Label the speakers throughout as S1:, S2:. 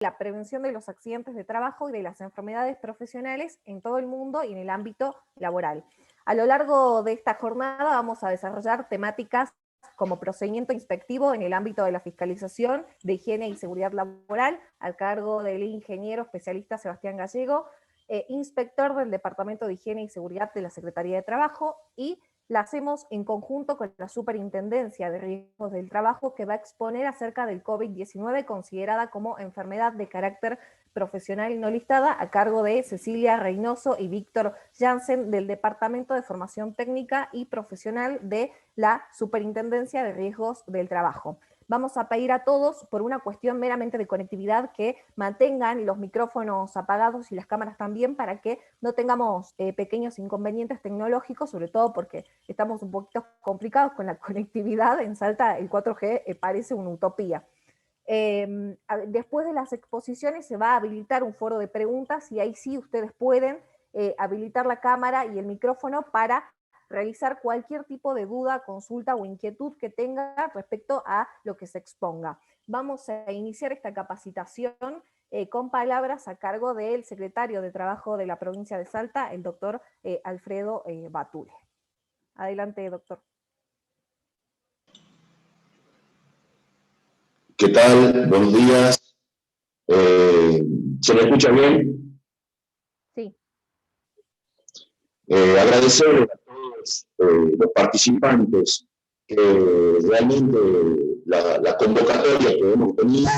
S1: la prevención de los accidentes de trabajo y de las enfermedades profesionales en todo el mundo y en el ámbito laboral. A lo largo de esta jornada vamos a desarrollar temáticas como procedimiento inspectivo en el ámbito de la fiscalización de higiene y seguridad laboral, al cargo del ingeniero especialista Sebastián Gallego, inspector del Departamento de Higiene y Seguridad de la Secretaría de Trabajo, y la hacemos en conjunto con la Superintendencia de Riesgos del Trabajo, que va a exponer acerca del COVID-19, considerada como enfermedad de carácter profesional y no listada, a cargo de Cecilia Reynoso y Víctor Jansen, del Departamento de Formación Técnica y Profesional de la Superintendencia de Riesgos del Trabajo. Vamos a pedir a todos, por una cuestión meramente de conectividad, que mantengan los micrófonos apagados y las cámaras también, para que no tengamos pequeños inconvenientes tecnológicos, sobre todo porque estamos un poquito complicados con la conectividad. En Salta el 4G parece una utopía. Después de las exposiciones se va a habilitar un foro de preguntas, y ahí sí ustedes pueden habilitar la cámara y el micrófono para realizar cualquier tipo de duda, consulta o inquietud que tenga respecto a lo que se exponga. Vamos a iniciar esta capacitación con palabras a cargo del secretario de Trabajo de la provincia de Salta, el doctor Alfredo Batule. Adelante, doctor.
S2: ¿Qué tal? Buenos días. ¿Se me escucha bien?
S1: Sí.
S2: Agradecer a todos los participantes que realmente la convocatoria que hemos tenido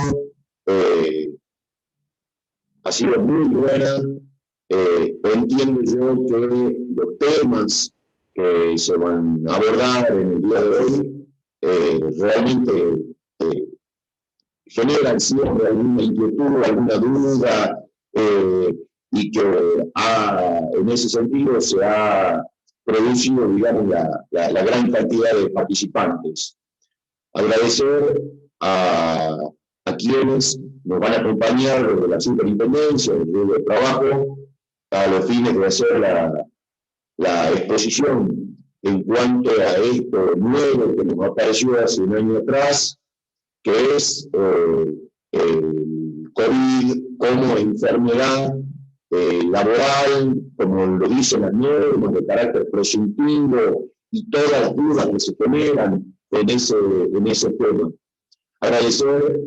S2: ha sido muy buena. Entiendo yo que los temas que se van a abordar en el día de hoy realmente generan siempre alguna inquietud, alguna duda, y que en ese sentido se ha producido, digamos, la gran cantidad de participantes. Agradecer a quienes nos van a acompañar desde la Superintendencia, del Trabajo, a los fines de hacer la exposición en cuanto a esto nuevo que nos apareció hace un año atrás, que es el COVID como enfermedad laboral, como lo dicen las normas de carácter presuntivo, y todas las dudas que se generan en ese tema. Agradecer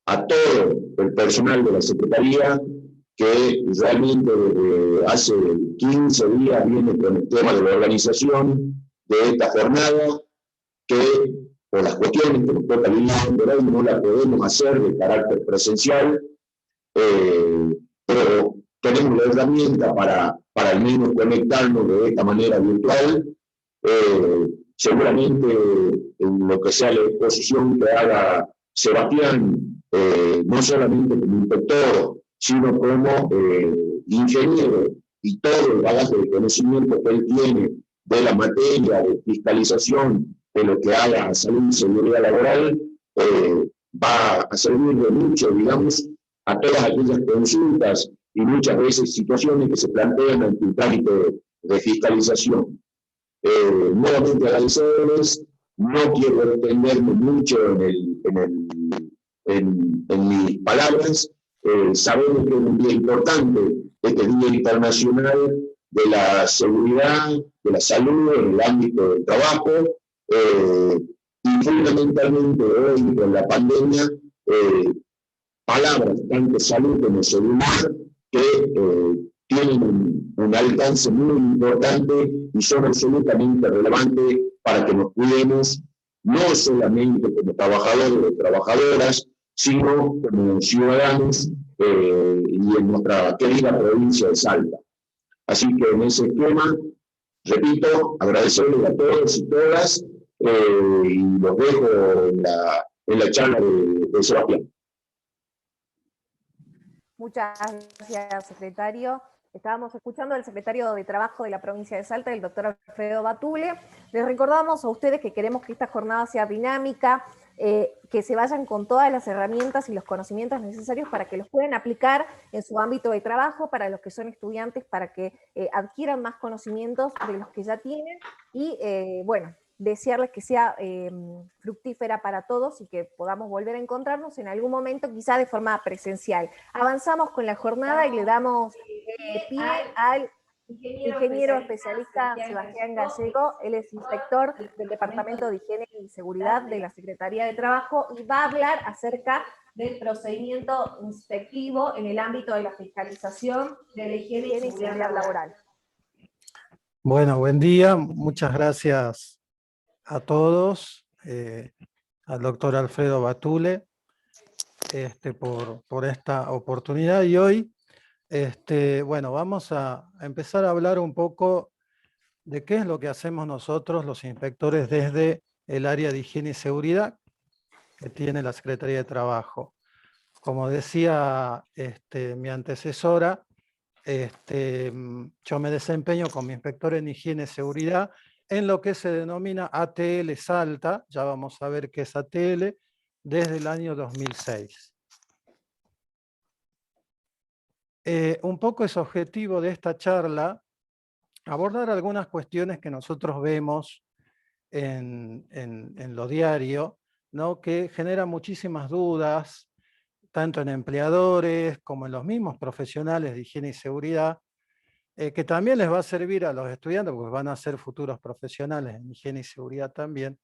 S2: a todo el personal de la Secretaría, que realmente hace 15 días viene con el tema de la organización de esta jornada, que por las cuestiones que nos toca vivir hoy no la podemos hacer de carácter presencial, pero tenemos la herramienta para al menos conectarnos de esta manera virtual. Seguramente en lo que sea la exposición que haga Sebastián, no solamente como inspector, sino como ingeniero, y todo el bagaje de conocimiento que él tiene de la materia de fiscalización de lo que haga salud y seguridad laboral, va a servir de mucho, digamos, a todas aquellas consultas y muchas veces situaciones que se plantean ante un trámite de fiscalización. Nuevamente agradecerles. No quiero extenderme mucho en mis palabras. Sabemos que es un día importante, este Día Internacional de la Seguridad, de la Salud en el ámbito del trabajo, y fundamentalmente hoy con la pandemia, palabras tanto salud como seguridad que tienen un alcance muy importante y son absolutamente relevantes para que nos cuidemos, no solamente como trabajadores o trabajadoras, sino como ciudadanos y en nuestra querida provincia de Salta. Así que en ese esquema, repito, agradecerles a todos y todas, y los dejo en la charla de Sebastián.
S1: Muchas gracias, secretario. Estábamos escuchando al secretario de Trabajo de la provincia de Salta, el doctor Alfredo Batule. Les recordamos a ustedes que queremos que esta jornada sea dinámica, que se vayan con todas las herramientas y los conocimientos necesarios para que los puedan aplicar en su ámbito de trabajo, para los que son estudiantes, para que adquieran más conocimientos de los que ya tienen, y bueno, desearles que sea fructífera para todos y que podamos volver a encontrarnos en algún momento, quizá de forma presencial. Avanzamos con la jornada y le damos pie al ingeniero especialista Sebastián Gallego. Él es inspector del Departamento de Higiene y Seguridad de la Secretaría de Trabajo y va a hablar acerca del procedimiento inspectivo en el ámbito de la fiscalización de la higiene y seguridad laboral.
S3: Bueno, buen día, muchas gracias a todos, al doctor Alfredo Batule por esta oportunidad, y hoy bueno, vamos a empezar a hablar un poco de qué es lo que hacemos nosotros los inspectores desde el área de higiene y seguridad que tiene la Secretaría de Trabajo. Como decía mi antecesora, yo me desempeño como inspector en higiene y seguridad en lo que se denomina ATL Salta, ya vamos a ver qué es ATL, desde el año 2006. Un poco es objetivo de esta charla abordar algunas cuestiones que nosotros vemos en lo diario, ¿no? Que generan muchísimas dudas, tanto en empleadores como en los mismos profesionales de higiene y seguridad, que también les va a servir a los estudiantes, porque van a ser futuros profesionales en higiene y seguridad también,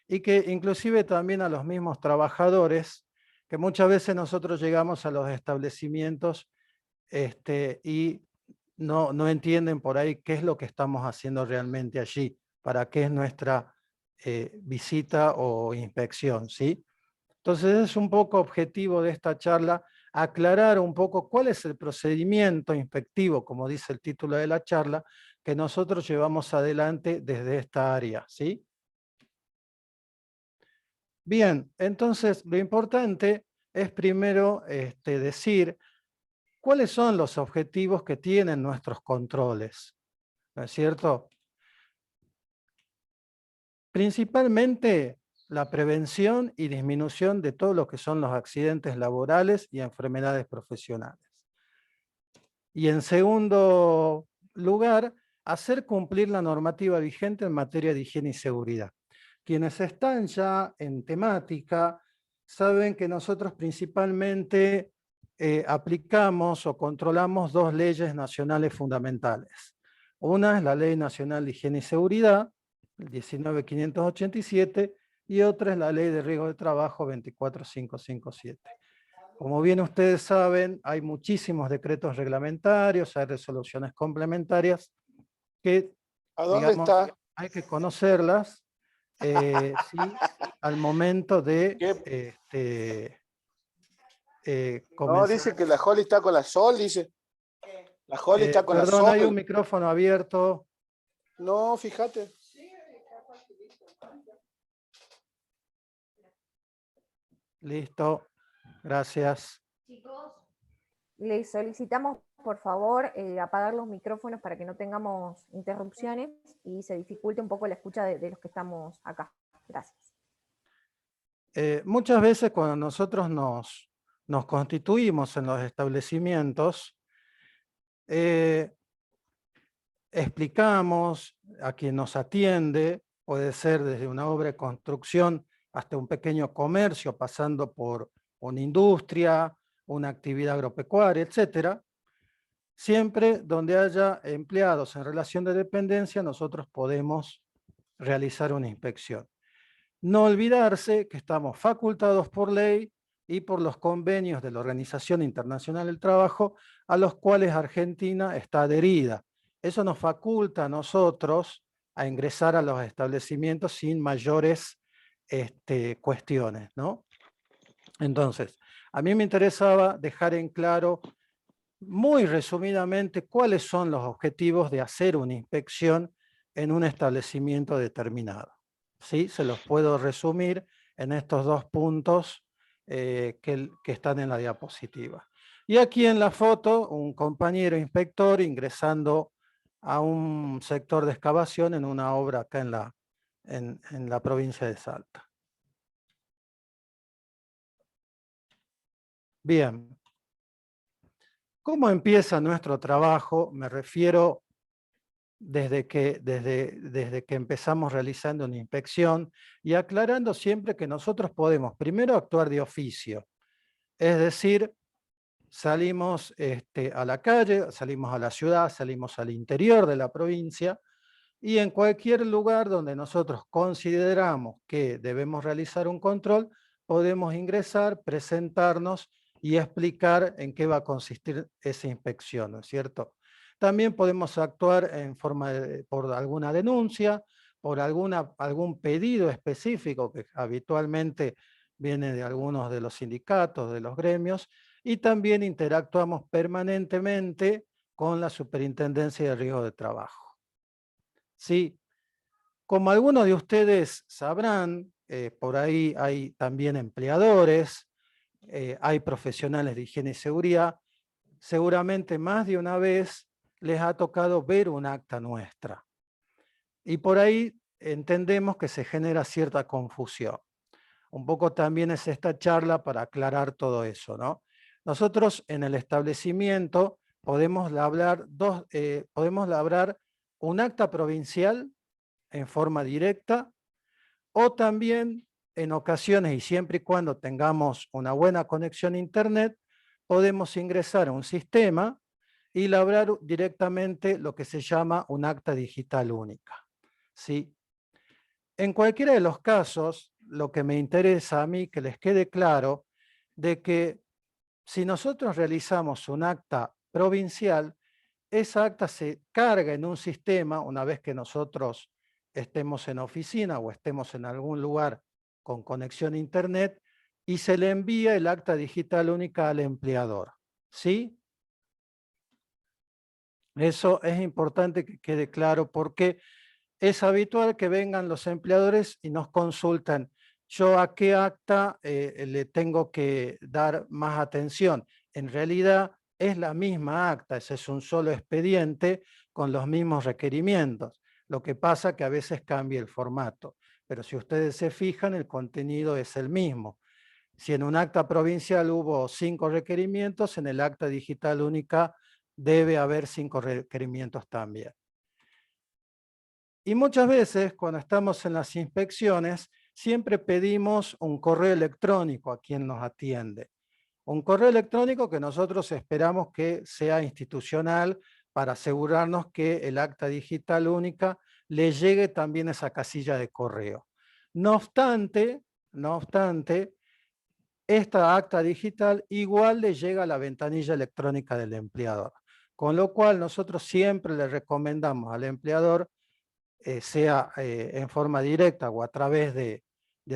S3: y que inclusive también a los mismos trabajadores, que muchas veces nosotros llegamos a los establecimientos y no entienden por ahí qué es lo que estamos haciendo realmente allí, para qué es nuestra visita o inspección, ¿sí? Entonces es un poco objetivo de esta charla aclarar un poco cuál es el procedimiento inspectivo, como dice el título de la charla, que nosotros llevamos adelante desde esta área, ¿sí? Bien, entonces lo importante es primero decir cuáles son los objetivos que tienen nuestros controles, ¿no es cierto? Principalmente la prevención y disminución de todo lo que son los accidentes laborales y enfermedades profesionales. Y en segundo lugar, hacer cumplir la normativa vigente en materia de higiene y seguridad. Quienes están ya en temática saben que nosotros principalmente aplicamos o controlamos dos leyes nacionales fundamentales. Una es la Ley Nacional de Higiene y Seguridad, el 19.587, y otra es la Ley de Riesgo de Trabajo 24.557. Como bien ustedes saben, hay muchísimos decretos reglamentarios, hay resoluciones complementarias que,
S4: ¿A dónde
S3: digamos,
S4: está?
S3: hay que conocerlas sí, al momento de
S4: No,
S3: comenzar.
S4: dice que la Holly está con la Sol, dice. La Holly está con
S3: Perdón,
S4: la
S3: hay un
S4: Sol.
S3: micrófono abierto.
S4: No, fíjate.
S3: Listo, gracias.
S1: Chicos, les solicitamos, por favor, apagar los micrófonos para que no tengamos interrupciones y se dificulte un poco la escucha de los que estamos acá. Gracias.
S3: Muchas veces cuando nosotros nos constituimos en los establecimientos, explicamos a quien nos atiende, puede ser desde una obra de construcción hasta un pequeño comercio, pasando por una industria, una actividad agropecuaria, etcétera. Siempre donde haya empleados en relación de dependencia, nosotros podemos realizar una inspección. No olvidarse que estamos facultados por ley y por los convenios de la Organización Internacional del Trabajo, a los cuales Argentina está adherida. Eso nos faculta a nosotros a ingresar a los establecimientos sin mayores cuestiones, ¿no? Entonces, a mí me interesaba dejar en claro muy resumidamente cuáles son los objetivos de hacer una inspección en un establecimiento determinado. ¿Sí? Se los puedo resumir en estos dos puntos que están en la diapositiva. Y aquí en la foto, un compañero inspector ingresando a un sector de excavación en una obra acá en la provincia de Salta. Bien. ¿Cómo empieza nuestro trabajo? Me refiero desde que empezamos realizando una inspección y aclarando siempre que nosotros podemos primero actuar de oficio, es decir, salimos a la calle, salimos a la ciudad, salimos al interior de la provincia y en cualquier lugar donde nosotros consideramos que debemos realizar un control, podemos ingresar, presentarnos y explicar en qué va a consistir esa inspección, ¿no es cierto? También podemos actuar por alguna denuncia, por algún pedido específico que habitualmente viene de algunos de los sindicatos, de los gremios, y también interactuamos permanentemente con la Superintendencia de Riesgo de Trabajo. Sí, como algunos de ustedes sabrán, por ahí hay también empleadores, hay profesionales de higiene y seguridad, seguramente más de una vez les ha tocado ver un acta nuestra. Y por ahí entendemos que se genera cierta confusión. Un poco también es esta charla para aclarar todo eso, ¿no? Nosotros en el establecimiento podemos labrar un acta provincial en forma directa o también en ocasiones y siempre y cuando tengamos una buena conexión a internet, podemos ingresar a un sistema y labrar directamente lo que se llama un acta digital única. ¿Sí? En cualquiera de los casos, lo que me interesa a mí que les quede claro de que si nosotros realizamos un acta provincial, esa acta se carga en un sistema una vez que nosotros estemos en oficina o estemos en algún lugar con conexión a internet y se le envía el acta digital única al empleador. ¿Sí? Eso es importante que quede claro porque es habitual que vengan los empleadores y nos consultan, yo a qué acta le tengo que dar más atención. En realidad es la misma acta, ese es un solo expediente con los mismos requerimientos. Lo que pasa que a veces cambia el formato, pero si ustedes se fijan, el contenido es el mismo. Si en un acta provincial hubo 5 requerimientos, en el acta digital única debe haber 5 requerimientos también. Y muchas veces cuando estamos en las inspecciones, siempre pedimos un correo electrónico a quien nos atiende. Un correo electrónico que nosotros esperamos que sea institucional para asegurarnos que el acta digital única le llegue también a esa casilla de correo. No obstante, esta acta digital igual le llega a la ventanilla electrónica del empleador. Con lo cual nosotros siempre le recomendamos al empleador sea en forma directa o a través de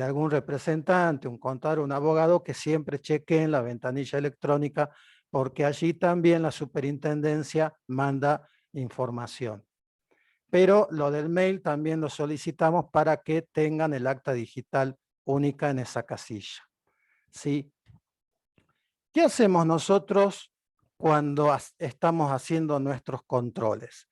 S3: algún representante, un contador, un abogado, que siempre chequeen la ventanilla electrónica porque allí también la superintendencia manda información. Pero lo del mail también lo solicitamos para que tengan el acta digital única en esa casilla. ¿Sí? ¿Qué hacemos nosotros cuando estamos haciendo nuestros controles?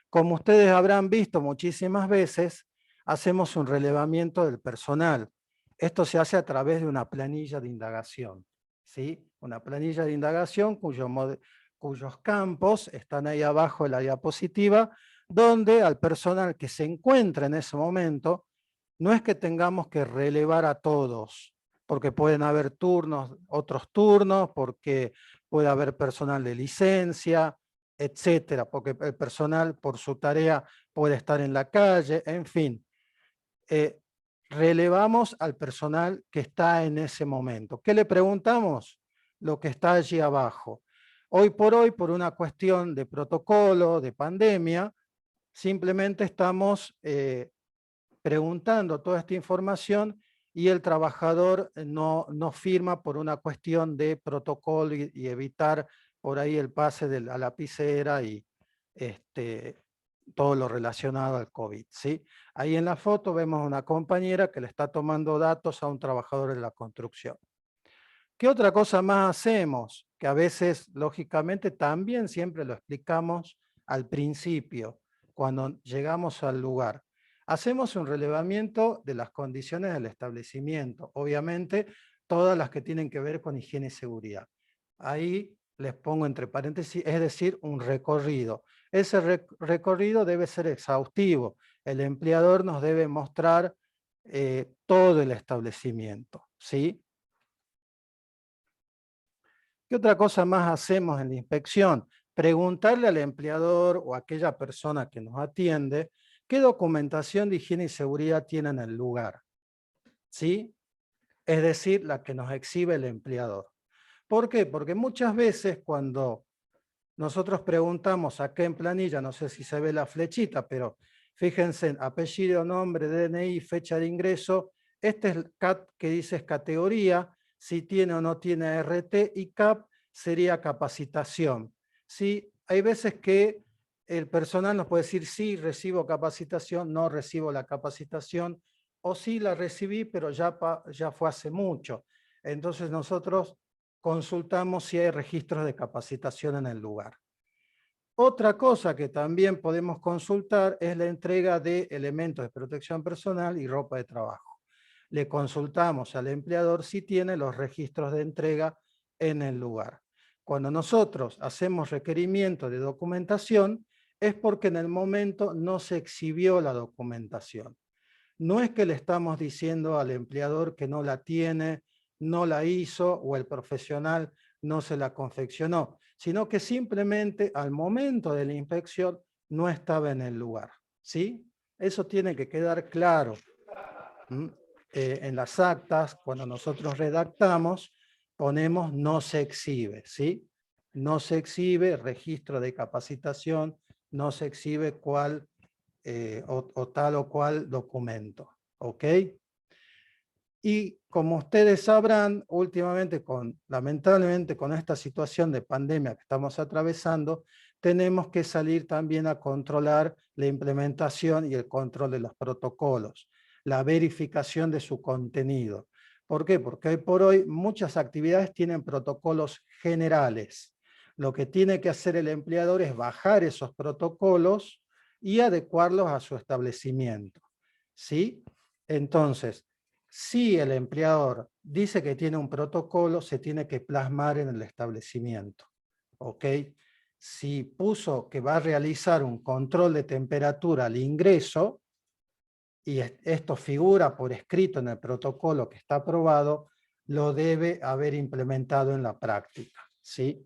S3: Como ustedes habrán visto muchísimas veces, hacemos un relevamiento del personal. Esto se hace a través de una planilla de indagación. ¿Sí? Una planilla de indagación cuyos campos están ahí abajo en la diapositiva, donde al personal que se encuentra en ese momento, no es que tengamos que relevar a todos, porque pueden haber otros turnos, porque puede haber personal de licencia, etcétera, porque el personal por su tarea puede estar en la calle, en fin. Relevamos al personal que está en ese momento. ¿Qué le preguntamos? Lo que está allí abajo. Hoy, por una cuestión de protocolo, de pandemia, simplemente estamos preguntando toda esta información y el trabajador no firma por una cuestión de protocolo y evitar por ahí el pase de la lapicera y todo lo relacionado al COVID. ¿Sí? Ahí en la foto vemos una compañera que le está tomando datos a un trabajador de la construcción. ¿Qué otra cosa más hacemos? Que a veces, lógicamente, también siempre lo explicamos al principio, cuando llegamos al lugar. Hacemos un relevamiento de las condiciones del establecimiento, obviamente todas las que tienen que ver con higiene y seguridad. Ahí les pongo entre paréntesis, es decir, un recorrido. Ese recorrido debe ser exhaustivo. El empleador nos debe mostrar todo el establecimiento, ¿sí? ¿Qué otra cosa más hacemos en la inspección? Preguntarle al empleador o a aquella persona que nos atiende qué documentación de higiene y seguridad tiene en el lugar, ¿sí? Es decir, la que nos exhibe el empleador. ¿Por qué? Porque muchas veces cuando nosotros preguntamos acá en planilla, no sé si se ve la flechita, pero fíjense en apellido, nombre, DNI, fecha de ingreso. Este es el CAT que dice categoría, si tiene o no tiene RT, y CAP sería capacitación. ¿Sí? Hay veces que el personal nos puede decir sí, recibo capacitación, no recibo la capacitación, o sí la recibí, pero ya fue hace mucho. Entonces nosotros consultamos si hay registros de capacitación en el lugar. Otra cosa que también podemos consultar es la entrega de elementos de protección personal y ropa de trabajo. Le consultamos al empleador si tiene los registros de entrega en el lugar. Cuando nosotros hacemos requerimiento de documentación, es porque en el momento no se exhibió la documentación. No es que le estamos diciendo al empleador que no la tiene, no la hizo o el profesional no se la confeccionó, sino que simplemente al momento de la inspección no estaba en el lugar, ¿sí? Eso tiene que quedar claro. En las actas, cuando nosotros redactamos, ponemos no se exhibe, ¿sí? No se exhibe registro de capacitación, no se exhibe cuál o tal o cual documento, ¿ok? Y como ustedes sabrán, últimamente, lamentablemente con esta situación de pandemia que estamos atravesando, tenemos que salir también a controlar la implementación y el control de los protocolos, la verificación de su contenido. ¿Por qué? Porque hoy por hoy muchas actividades tienen protocolos generales. Lo que tiene que hacer el empleador es bajar esos protocolos y adecuarlos a su establecimiento, ¿sí? Entonces, si el empleador dice que tiene un protocolo, se tiene que plasmar en el establecimiento, ¿ok? Si puso que va a realizar un control de temperatura al ingreso, y esto figura por escrito en el protocolo que está aprobado, lo debe haber implementado en la práctica, ¿sí?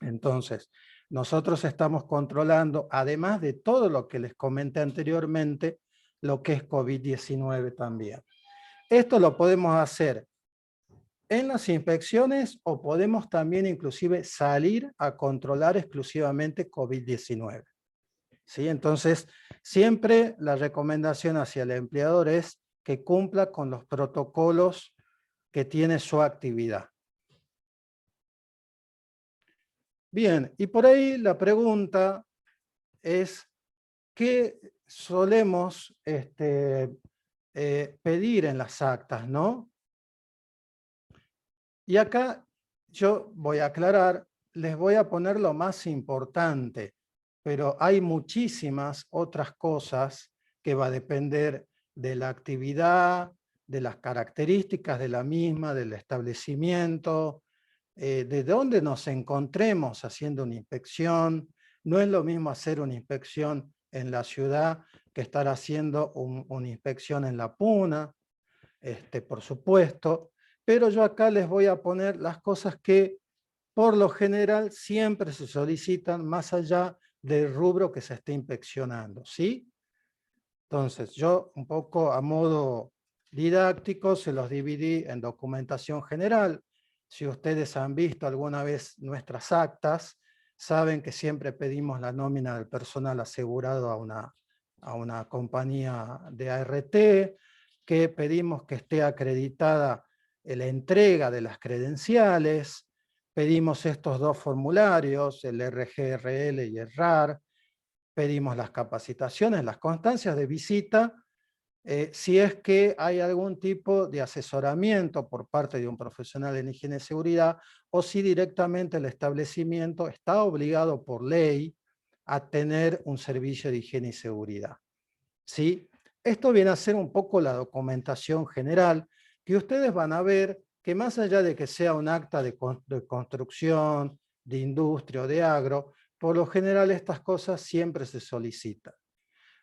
S3: Entonces, nosotros estamos controlando, además de todo lo que les comenté anteriormente, lo que es COVID-19 también. Esto lo podemos hacer en las inspecciones o podemos también inclusive salir a controlar exclusivamente COVID-19. ¿Sí? Entonces, siempre la recomendación hacia el empleador es que cumpla con los protocolos que tiene su actividad. Bien, y por ahí la pregunta es, ¿qué solemos pedir en las actas, ¿no? Y acá yo voy a aclarar, les voy a poner lo más importante, pero hay muchísimas otras cosas que va a depender de la actividad, de las características de la misma, del establecimiento, de dónde nos encontremos haciendo una inspección. No es lo mismo hacer una inspección en la ciudad que estar haciendo una inspección en la puna, por supuesto, pero yo acá les voy a poner las cosas que por lo general siempre se solicitan más allá del rubro que se esté inspeccionando, ¿sí? Entonces yo un poco a modo didáctico se los dividí en documentación general. Si ustedes han visto alguna vez nuestras actas, saben que siempre pedimos la nómina del personal asegurado a una compañía de ART, que pedimos que esté acreditada la entrega de las credenciales, pedimos estos dos formularios, el RGRL y el RAR, pedimos las capacitaciones, las constancias de visita, si es que hay algún tipo de asesoramiento por parte de un profesional en higiene y seguridad, o si directamente el establecimiento está obligado por ley a tener un servicio de higiene y seguridad, ¿sí? Esto viene a ser un poco la documentación general, que ustedes van a ver que más allá de que sea un acta de construcción, de industria o de agro, por lo general estas cosas siempre se solicitan.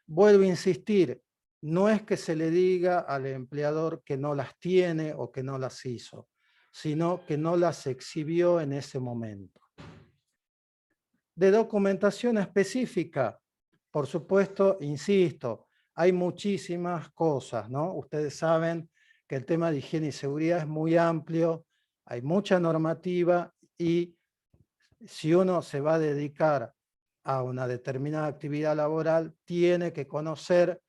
S3: Vuelvo a insistir, no es que se le diga al empleador que no las tiene o que no las hizo, sino que no las exhibió en ese momento. De documentación específica, por supuesto, insisto, hay muchísimas cosas, ¿no? Ustedes saben que el tema de higiene y seguridad es muy amplio, hay mucha normativa y si uno se va a dedicar a una determinada actividad laboral, tiene que conocer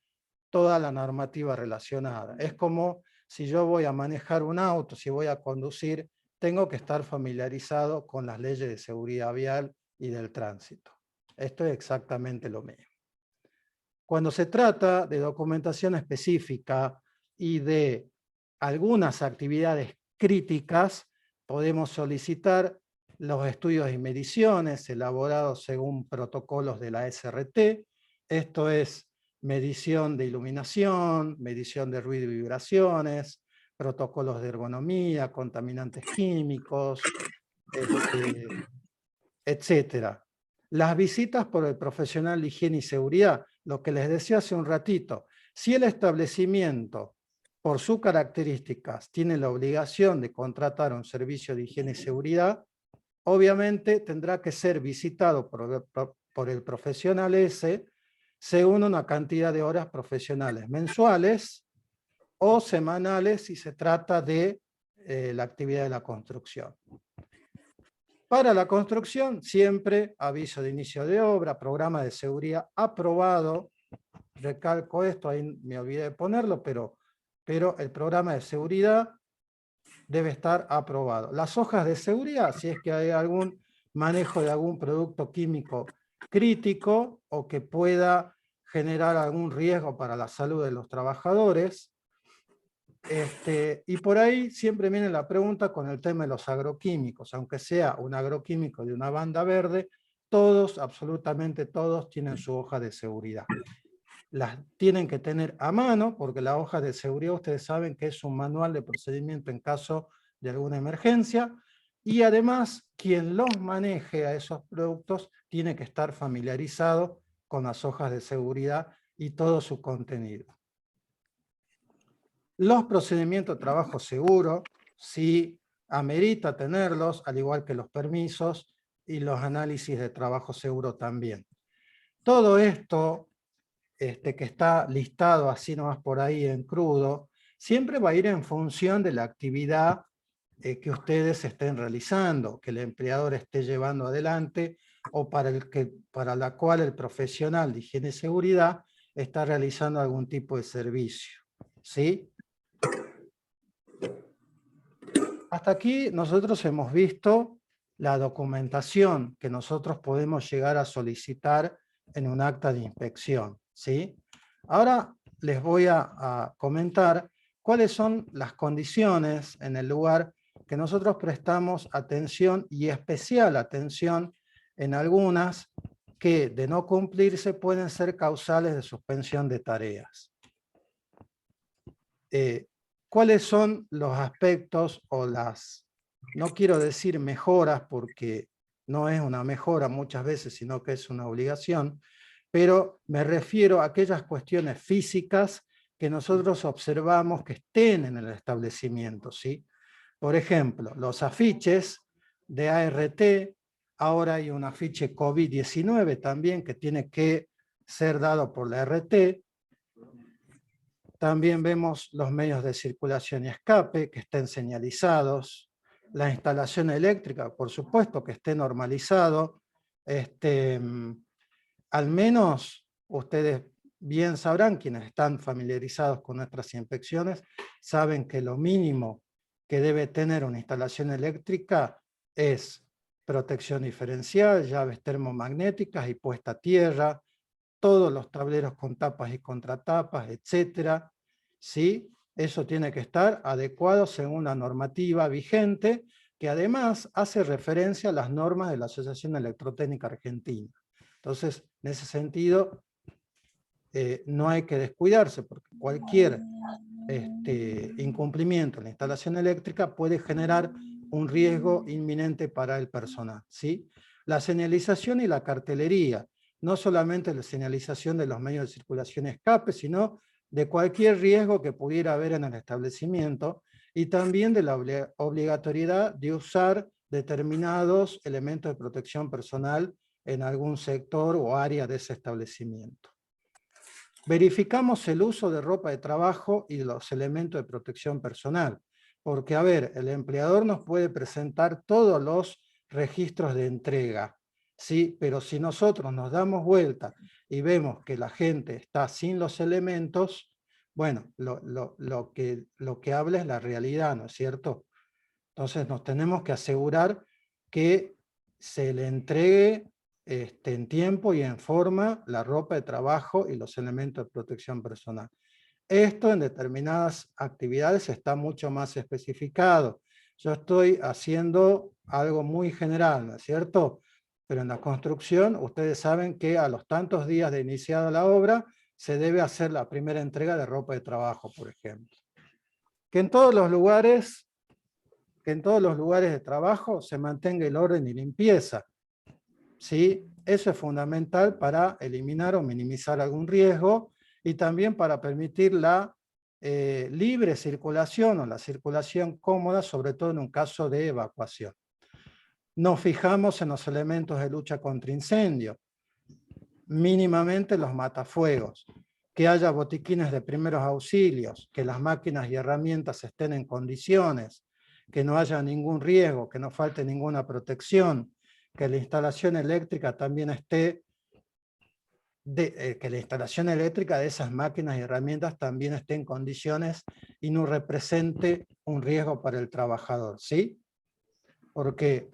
S3: toda la normativa relacionada. Es como si yo voy a manejar un auto, si voy a conducir, tengo que estar familiarizado con las leyes de seguridad vial y del tránsito. Esto es exactamente lo mismo. Cuando se trata de documentación específica y de algunas actividades críticas, podemos solicitar los estudios y mediciones elaborados según protocolos de la SRT. Esto es medición de iluminación, medición de ruido y vibraciones, protocolos de ergonomía, contaminantes químicos, etcétera. Las visitas por el profesional de higiene y seguridad, lo que les decía hace un ratito, si el establecimiento, por sus características, tiene la obligación de contratar un servicio de higiene y seguridad, obviamente tendrá que ser visitado por el profesional ese según una cantidad de horas profesionales mensuales o semanales si se trata de la actividad de la construcción. Para la construcción, siempre aviso de inicio de obra, programa de seguridad aprobado. Recalco esto, ahí me olvidé de ponerlo, pero el programa de seguridad debe estar aprobado. Las hojas de seguridad, si es que hay algún manejo de algún producto químico crítico o que pueda generar algún riesgo para la salud de los trabajadores. Y por ahí siempre viene la pregunta con el tema de los agroquímicos. Aunque sea un agroquímico de una banda verde, todos, absolutamente todos, tienen su hoja de seguridad. Las tienen que tener a mano, porque la hoja de seguridad ustedes saben que es un manual de procedimiento en caso de alguna emergencia, y además quien los maneje a esos productos tiene que estar familiarizado con las hojas de seguridad y todo su contenido. Los procedimientos de trabajo seguro, sí amerita tenerlos, al igual que los permisos y los análisis de trabajo seguro también. Todo esto que está listado así nomás por ahí en crudo, siempre va a ir en función de la actividad que ustedes estén realizando, que el empleador esté llevando adelante o para la cual el profesional de higiene y seguridad está realizando algún tipo de servicio. ¿Sí? Hasta aquí nosotros hemos visto la documentación que nosotros podemos llegar a solicitar en un acta de inspección, ¿sí? Ahora les voy a comentar cuáles son las condiciones en el lugar que nosotros prestamos atención y especial atención en algunas que de no cumplirse pueden ser causales de suspensión de tareas. ¿Cuáles son los aspectos o las, no quiero decir mejoras porque no es una mejora muchas veces, sino que es una obligación, pero me refiero a aquellas cuestiones físicas que nosotros observamos que estén en el establecimiento, ¿sí? Por ejemplo, los afiches de ART, ahora hay un afiche COVID-19 también que tiene que ser dado por la ART. También vemos los medios de circulación y escape que estén señalizados, la instalación eléctrica, por supuesto que esté normalizado. Al menos ustedes bien sabrán, quienes están familiarizados con nuestras inspecciones, saben que lo mínimo que debe tener una instalación eléctrica es protección diferencial, llaves termomagnéticas y puesta a tierra, todos los tableros con tapas y contratapas, etcétera, ¿sí? Eso tiene que estar adecuado según la normativa vigente, que además hace referencia a las normas de la Asociación Electrotécnica Argentina. Entonces, en ese sentido, no hay que descuidarse, porque cualquier incumplimiento en la instalación eléctrica puede generar un riesgo inminente para el personal, ¿sí? La señalización y la cartelería, no solamente la señalización de los medios de circulación y escape, sino de cualquier riesgo que pudiera haber en el establecimiento, y también de la obligatoriedad de usar determinados elementos de protección personal en algún sector o área de ese establecimiento. Verificamos el uso de ropa de trabajo y de los elementos de protección personal, porque, a ver, el empleador nos puede presentar todos los registros de entrega, ¿sí? Pero si nosotros nos damos vuelta y vemos que la gente está sin los elementos, bueno, lo que habla es la realidad, ¿no es cierto? Entonces nos tenemos que asegurar que se le entregue en tiempo y en forma la ropa de trabajo y los elementos de protección personal. Esto en determinadas actividades está mucho más especificado. Yo estoy haciendo algo muy general, ¿no es cierto? Pero en la construcción ustedes saben que a los tantos días de iniciada la obra se debe hacer la primera entrega de ropa de trabajo, por ejemplo. Que en todos los lugares de trabajo se mantenga el orden y limpieza, ¿sí? Eso es fundamental para eliminar o minimizar algún riesgo y también para permitir la libre circulación o la circulación cómoda, sobre todo en un caso de evacuación. Nos fijamos en los elementos de lucha contra incendio, mínimamente los matafuegos, que haya botiquines de primeros auxilios, que las máquinas y herramientas estén en condiciones, que no haya ningún riesgo, que no falte ninguna protección, que la instalación eléctrica también esté, que la instalación eléctrica de esas máquinas y herramientas también esté en condiciones y no represente un riesgo para el trabajador, ¿sí? Porque,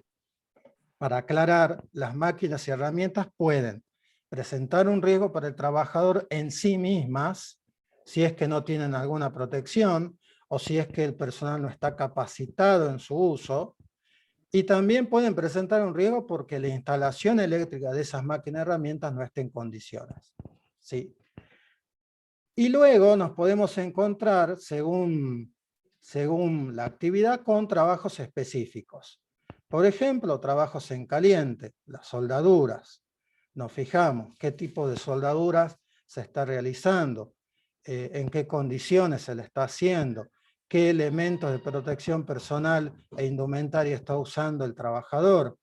S3: para aclarar, las máquinas y herramientas pueden presentar un riesgo para el trabajador en sí mismas, si es que no tienen alguna protección, o si es que el personal no está capacitado en su uso, y también pueden presentar un riesgo porque la instalación eléctrica de esas máquinas y herramientas no esté en condiciones, ¿sí? Y luego nos podemos encontrar, según la actividad, con trabajos específicos. Por ejemplo, trabajos en caliente, las soldaduras. Nos fijamos qué tipo de soldaduras se está realizando, en qué condiciones se le está haciendo, qué elementos de protección personal e indumentaria está usando el trabajador.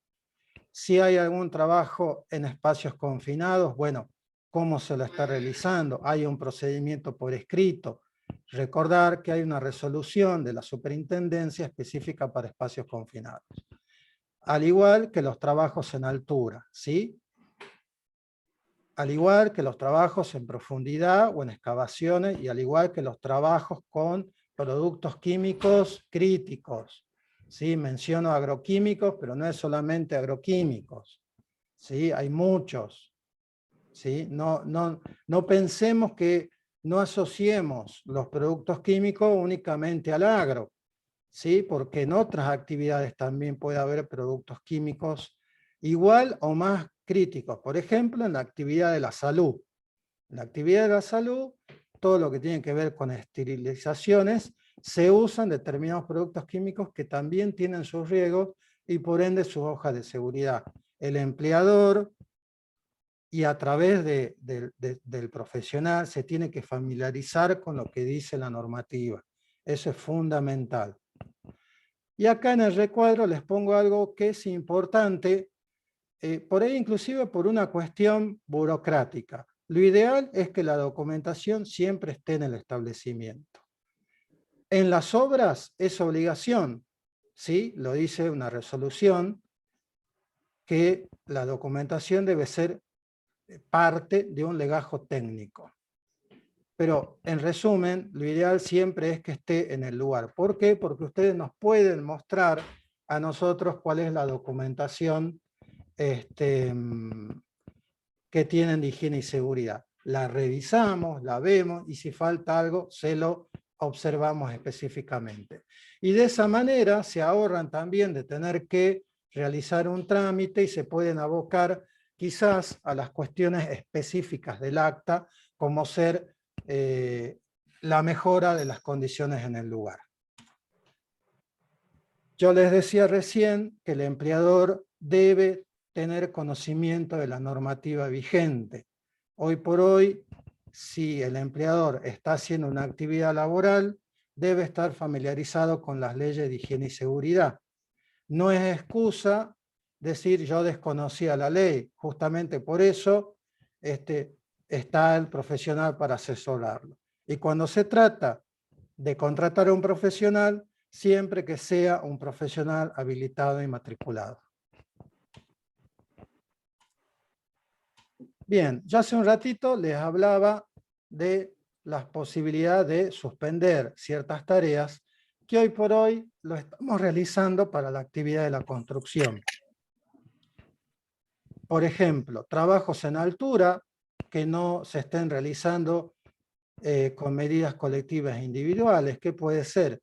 S3: Si hay algún trabajo en espacios confinados, bueno, cómo se lo está realizando, hay un procedimiento por escrito. Recordar que hay una resolución de la superintendencia específica para espacios confinados. Al igual que los trabajos en altura, ¿sí? Al igual que los trabajos en profundidad o en excavaciones, y al igual que los trabajos con productos químicos críticos. ¿Sí? Menciono agroquímicos, pero no es solamente agroquímicos, ¿sí? Hay muchos, ¿sí? No pensemos que no asociemos los productos químicos únicamente al agro, ¿sí? Porque en otras actividades también puede haber productos químicos igual o más críticos. Por ejemplo, en la actividad de la salud. En la actividad de la salud, todo lo que tiene que ver con esterilizaciones, se usan determinados productos químicos que también tienen sus riesgos y por ende sus hojas de seguridad. El empleador, y a través del profesional, se tiene que familiarizar con lo que dice la normativa. Eso es fundamental. Y acá en el recuadro les pongo algo que es importante, por ahí inclusive por una cuestión burocrática. Lo ideal es que la documentación siempre esté en el establecimiento. En las obras es obligación, ¿sí? Lo dice una resolución, que la documentación debe ser parte de un legajo técnico. Pero en resumen, lo ideal siempre es que esté en el lugar. ¿Por qué? Porque ustedes nos pueden mostrar a nosotros cuál es la documentación que tienen de higiene y seguridad. La revisamos, la vemos y si falta algo se lo observamos específicamente. Y de esa manera se ahorran también de tener que realizar un trámite y se pueden abocar quizás a las cuestiones específicas del acta, como ser la mejora de las condiciones en el lugar. Yo les decía recién que el empleador debe tener conocimiento de la normativa vigente. Hoy por hoy, si el empleador está haciendo una actividad laboral, debe estar familiarizado con las leyes de higiene y seguridad. No es excusa decir yo desconocía la ley, justamente por eso está el profesional para asesorarlo. Y cuando se trata de contratar a un profesional, siempre que sea un profesional habilitado y matriculado. Bien, ya hace un ratito les hablaba de las posibilidades de suspender ciertas tareas que hoy por hoy lo estamos realizando para la actividad de la construcción. Por ejemplo, trabajos en altura que no se estén realizando con medidas colectivas e individuales, que puede ser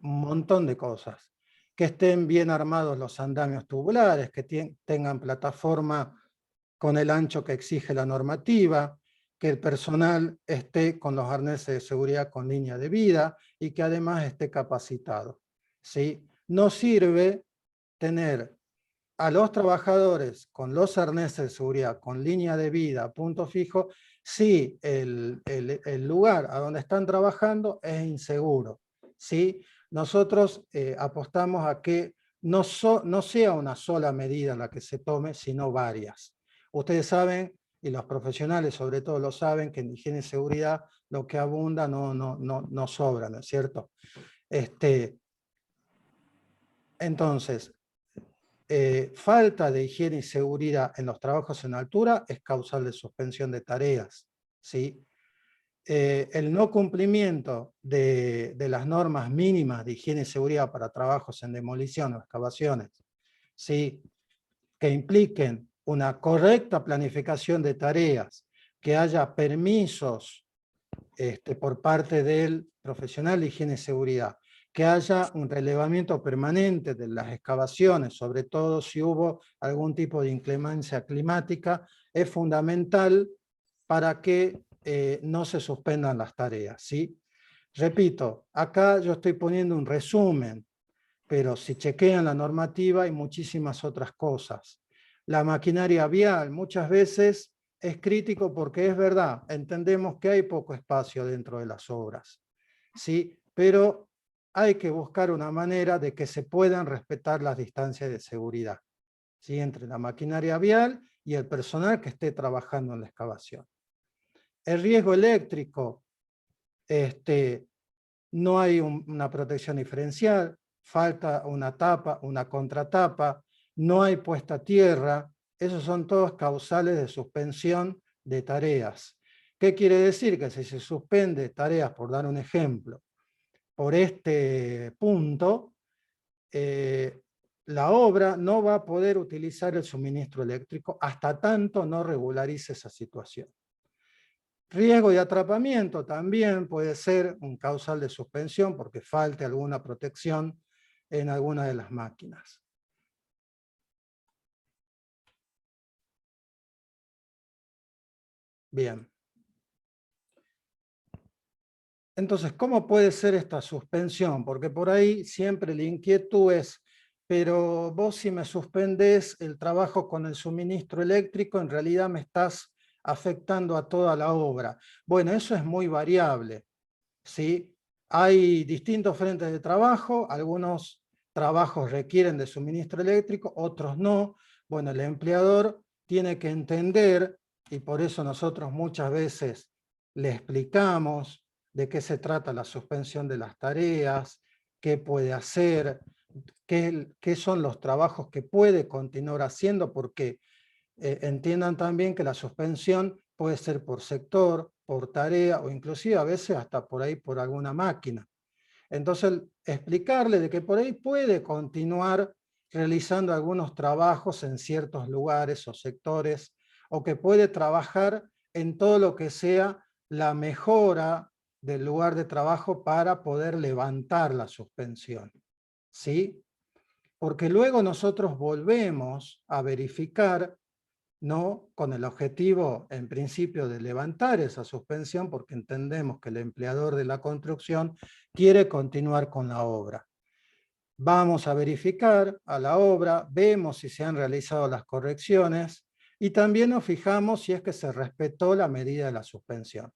S3: un montón de cosas. Que estén bien armados los andamios tubulares, que tengan plataforma con el ancho que exige la normativa, que el personal esté con los arneses de seguridad con línea de vida y que además esté capacitado. ¿Sí? No sirve tener a los trabajadores con los arneses de seguridad con línea de vida, punto fijo, si el lugar a donde están trabajando es inseguro. ¿Sí? Nosotros apostamos a que no sea una sola medida la que se tome, sino varias. Ustedes saben, y los profesionales sobre todo lo saben, que en higiene y seguridad lo que abunda no sobra, ¿no es cierto? Entonces, falta de higiene y seguridad en los trabajos en altura es causal de suspensión de tareas. ¿Sí? El no cumplimiento de las normas mínimas de higiene y seguridad para trabajos en demolición o excavaciones, ¿sí? Que impliquen una correcta planificación de tareas, que haya permisos por parte del profesional de higiene y seguridad, que haya un relevamiento permanente de las excavaciones, sobre todo si hubo algún tipo de inclemencia climática, es fundamental para que no se suspendan las tareas. ¿Sí? Repito, acá yo estoy poniendo un resumen, pero si chequean la normativa hay muchísimas otras cosas. La maquinaria vial muchas veces es crítico porque es verdad, entendemos que hay poco espacio dentro de las obras, ¿sí? Pero hay que buscar una manera de que se puedan respetar las distancias de seguridad, ¿sí? Entre la maquinaria vial y el personal que esté trabajando en la excavación. El riesgo eléctrico, no hay una protección diferencial, falta una tapa, una contratapa, no hay puesta a tierra, esos son todos causales de suspensión de tareas. ¿Qué quiere decir? Que si se suspende tareas, por dar un ejemplo, por este punto, la obra no va a poder utilizar el suministro eléctrico hasta tanto no regularice esa situación. Riesgo de atrapamiento también puede ser un causal de suspensión porque falte alguna protección en alguna de las máquinas. Bien. Entonces, ¿cómo puede ser esta suspensión? Porque por ahí siempre la inquietud es, pero vos si me suspendés el trabajo con el suministro eléctrico, en realidad me estás afectando a toda la obra. Bueno, eso es muy variable, ¿sí? Hay distintos frentes de trabajo, algunos trabajos requieren de suministro eléctrico, otros no. Bueno, el empleador tiene que entender, y por eso nosotros muchas veces le explicamos de qué se trata la suspensión de las tareas, qué puede hacer, qué son los trabajos que puede continuar haciendo, porque entiendan también que la suspensión puede ser por sector, por tarea o inclusive a veces hasta por ahí por alguna máquina. Entonces explicarle de que por ahí puede continuar realizando algunos trabajos en ciertos lugares o sectores, o que puede trabajar en todo lo que sea la mejora del lugar de trabajo para poder levantar la suspensión. ¿Sí? Porque luego nosotros volvemos a verificar, ¿no? Con el objetivo, en principio, de levantar esa suspensión, porque entendemos que el empleador de la construcción quiere continuar con la obra. vamos a verificar a la obra, vemos si se han realizado las correcciones y también nos fijamos si es que se respetó la medida de la suspensión.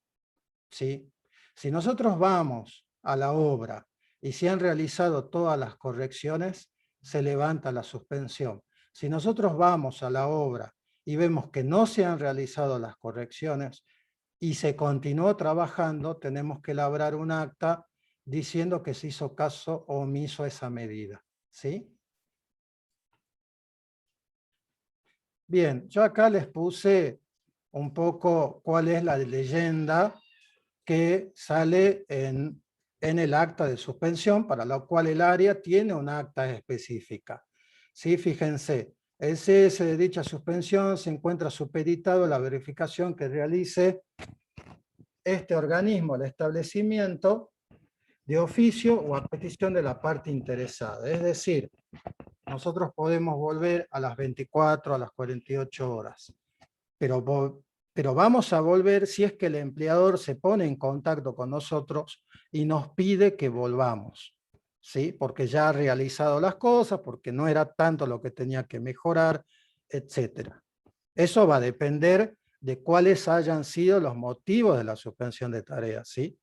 S3: ¿Sí? Si nosotros vamos a la obra y se han realizado todas las correcciones, se levanta la suspensión. Si nosotros vamos a la obra y vemos que no se han realizado las correcciones y se continuó trabajando, tenemos que elaborar un acta diciendo que se hizo caso omiso a esa medida. ¿Sí? Bien, yo acá les puse un poco cuál es la leyenda que sale en el acta de suspensión, para lo cual el área tiene un acta específica. ¿Sí? Fíjense, el cese de dicha suspensión se encuentra supeditado a la verificación que realice este organismo, el establecimiento, de oficio o a petición de la parte interesada. Es decir, nosotros podemos volver a las 24, a las 48 horas, pero vamos a volver si es que el empleador se pone en contacto con nosotros y nos pide que volvamos, ¿sí? Porque ya ha realizado las cosas, porque no era tanto lo que tenía que mejorar, etc. Eso va a depender de cuáles hayan sido los motivos de la suspensión de tareas, ¿sí?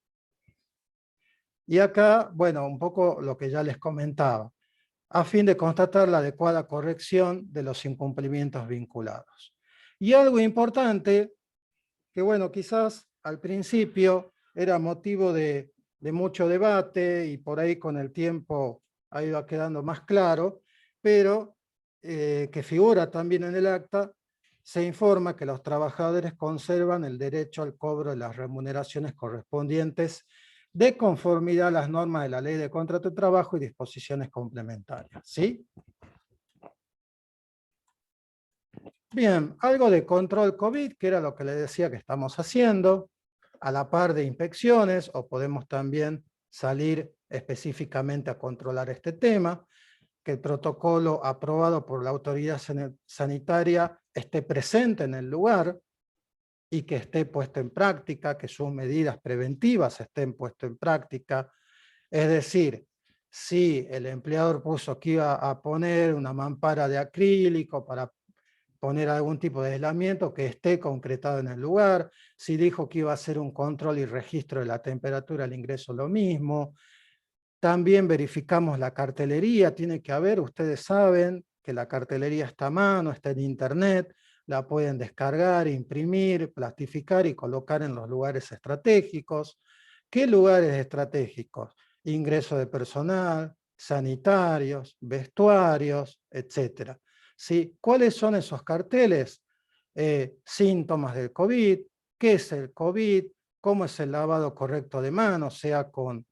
S3: Y acá, bueno, un poco lo que ya les comentaba, a fin de constatar la adecuada corrección de los incumplimientos vinculados. Y algo importante, que bueno, quizás al principio era motivo de mucho debate y por ahí con el tiempo ha ido quedando más claro, pero que figura también en el acta, se informa que los trabajadores conservan el derecho al cobro de las remuneraciones correspondientes de conformidad a las normas de la Ley de Contrato de Trabajo y disposiciones complementarias. ¿Sí? Bien, algo de control COVID, que era lo que les decía que estamos haciendo, a la par de inspecciones, o podemos también salir específicamente a controlar este tema, que el protocolo aprobado por la autoridad sanitaria esté presente en el lugar y que esté puesto en práctica, que sus medidas preventivas estén puestas en práctica. Es decir, si el empleador puso que iba a poner una mampara de acrílico para poner algún tipo de aislamiento, que esté concretado en el lugar. Si dijo que iba a hacer un control y registro de la temperatura al ingreso, lo mismo. También verificamos la cartelería, tiene que haber, ustedes saben que la cartelería está a mano, está en internet, la pueden descargar, imprimir, plastificar y colocar en los lugares estratégicos. ¿Qué lugares estratégicos? Ingreso de personal, sanitarios, vestuarios, etc. ¿Sí? ¿Cuáles son esos carteles? Síntomas del COVID, qué es el COVID, cómo es el lavado correcto de manos, sea con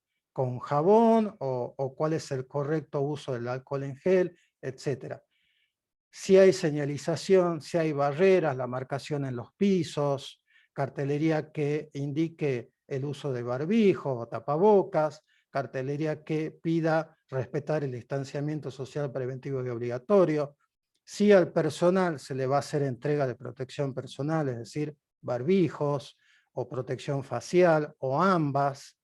S3: jabón o cuál es el correcto uso del alcohol en gel, etc. Si hay señalización, si hay barreras, la marcación en los pisos, cartelería que indique el uso de barbijo o tapabocas, cartelería que pida respetar el distanciamiento social preventivo y obligatorio. Si al personal se le va a hacer entrega de protección personal, es decir, barbijos o protección facial o ambas,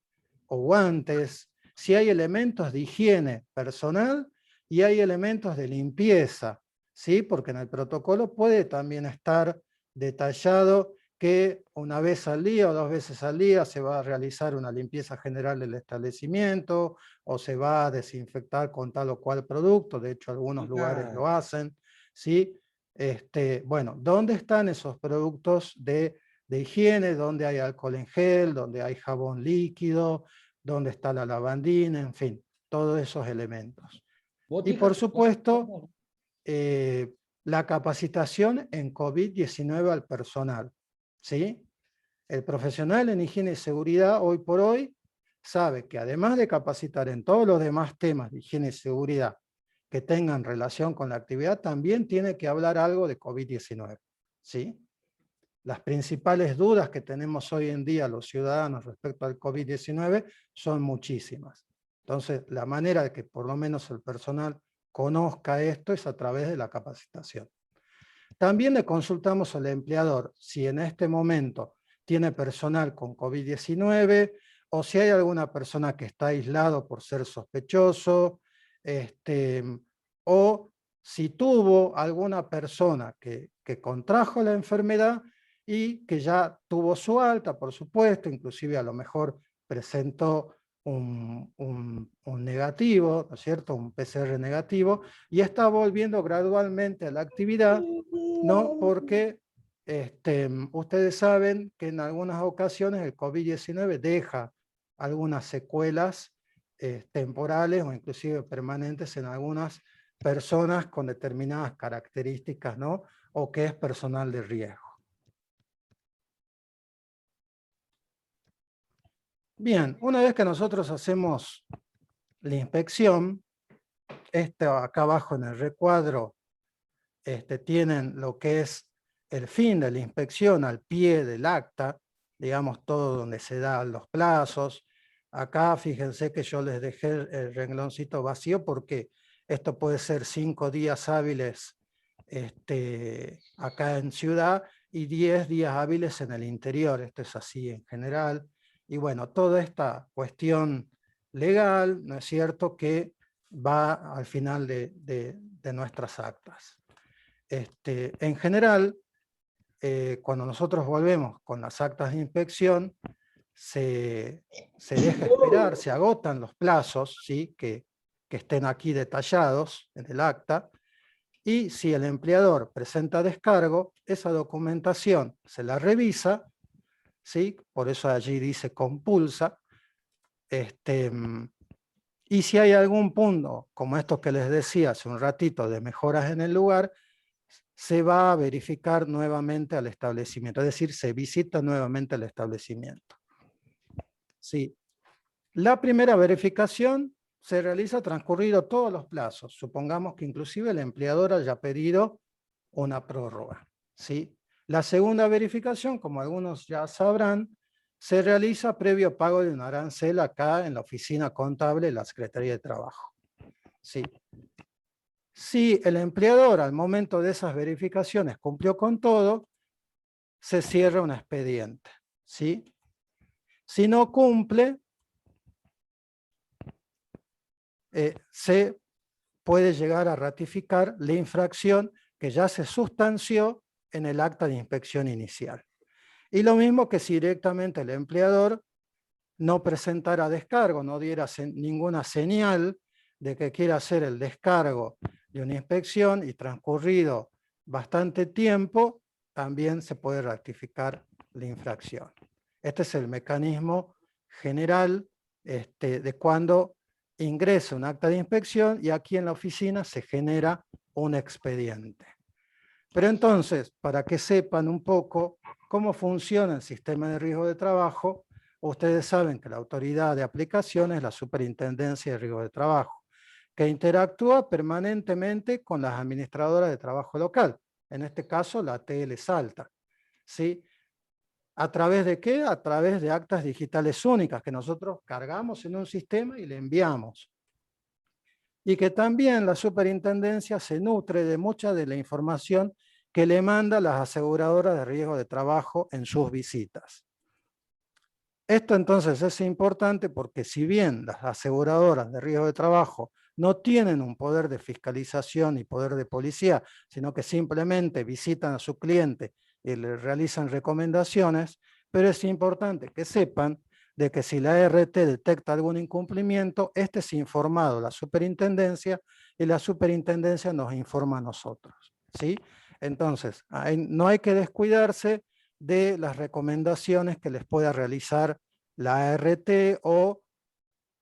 S3: o guantes, si hay elementos de higiene personal y hay elementos de limpieza, ¿sí? Porque en el protocolo puede también estar detallado que una vez al día o 2 veces al día se va a realizar una limpieza general del establecimiento o se va a desinfectar con tal o cual producto, de hecho algunos lugares lo hacen, ¿sí? Bueno, ¿dónde están esos productos de higiene? ¿Dónde hay alcohol en gel? ¿Dónde hay jabón líquido? ¿Dónde está la lavandina? En fin, todos esos elementos. Y por supuesto, la capacitación en COVID-19 al personal, ¿sí? El profesional en higiene y seguridad hoy por hoy sabe que además de capacitar en todos los demás temas de higiene y seguridad que tengan relación con la actividad, también tiene que hablar algo de COVID-19, ¿sí? Las principales dudas que tenemos hoy en día los ciudadanos respecto al COVID-19 son muchísimas. Entonces, la manera de que por lo menos el personal conozca esto es a través de la capacitación. También le consultamos al empleador si en este momento tiene personal con COVID-19 o si hay alguna persona que está aislado por ser sospechoso, o si tuvo alguna persona que contrajo la enfermedad y que ya tuvo su alta, por supuesto, inclusive a lo mejor presentó un negativo, ¿no es cierto?, un PCR negativo, y está volviendo gradualmente a la actividad, ¿no? Porque ustedes saben que en algunas ocasiones el COVID-19 deja algunas secuelas temporales o inclusive permanentes en algunas personas con determinadas características, ¿no? O que es personal de riesgo. Bien, una vez que nosotros hacemos la inspección, acá abajo en el recuadro tienen lo que es el fin de la inspección al pie del acta, digamos todo donde se dan los plazos. Acá fíjense que yo les dejé el rengloncito vacío porque esto puede ser 5 días hábiles acá en ciudad y 10 días hábiles en el interior. Esto es así en general. Y bueno, toda esta cuestión legal, ¿no es cierto?, que va al final de nuestras actas. En general, cuando nosotros volvemos con las actas de inspección, se deja esperar, se agotan los plazos, ¿sí?, que estén aquí detallados en el acta, y si el empleador presenta descargo, esa documentación se la revisa, ¿sí?, por eso allí dice compulsa, y si hay algún punto, como estos que les decía hace un ratito, de mejoras en el lugar, se va a verificar nuevamente al establecimiento, es decir, se visita nuevamente el establecimiento. Sí. La primera verificación se realiza transcurrido todos los plazos. Supongamos que inclusive el empleador haya pedido una prórroga, ¿sí? La segunda verificación, como algunos ya sabrán, se realiza previo pago de un arancel acá en la oficina contable de la Secretaría de Trabajo. Sí. Si el empleador al momento de esas verificaciones cumplió con todo, se cierra un expediente, ¿sí? Si no cumple, se puede llegar a ratificar la infracción que ya se sustanció en el acta de inspección inicial. Y lo mismo que si directamente el empleador no presentara descargo, no diera ninguna señal de que quiera hacer el descargo de una inspección y transcurrido bastante tiempo, también se puede ratificar la infracción. Este es el mecanismo general de cuando ingresa un acta de inspección y aquí en la oficina se genera un expediente. Pero entonces, para que sepan un poco cómo funciona el sistema de riesgo de trabajo, ustedes saben que la autoridad de aplicación es la Superintendencia de Riesgo de Trabajo, que interactúa permanentemente con las administradoras de trabajo local, en este caso la ATL Salta. ¿Sí? ¿A través de qué? A través de actas digitales únicas que nosotros cargamos en un sistema y le enviamos. Y que también la superintendencia se nutre de mucha de la información que le manda las aseguradoras de riesgo de trabajo en sus visitas. Esto entonces es importante porque si bien las aseguradoras de riesgo de trabajo no tienen un poder de fiscalización y poder de policía, sino que simplemente visitan a su cliente y le realizan recomendaciones, pero es importante que sepan de que si la ART detecta algún incumplimiento, este es informado a la superintendencia y la superintendencia nos informa a nosotros, ¿sí? Entonces, no hay que descuidarse de las recomendaciones que les pueda realizar la ART o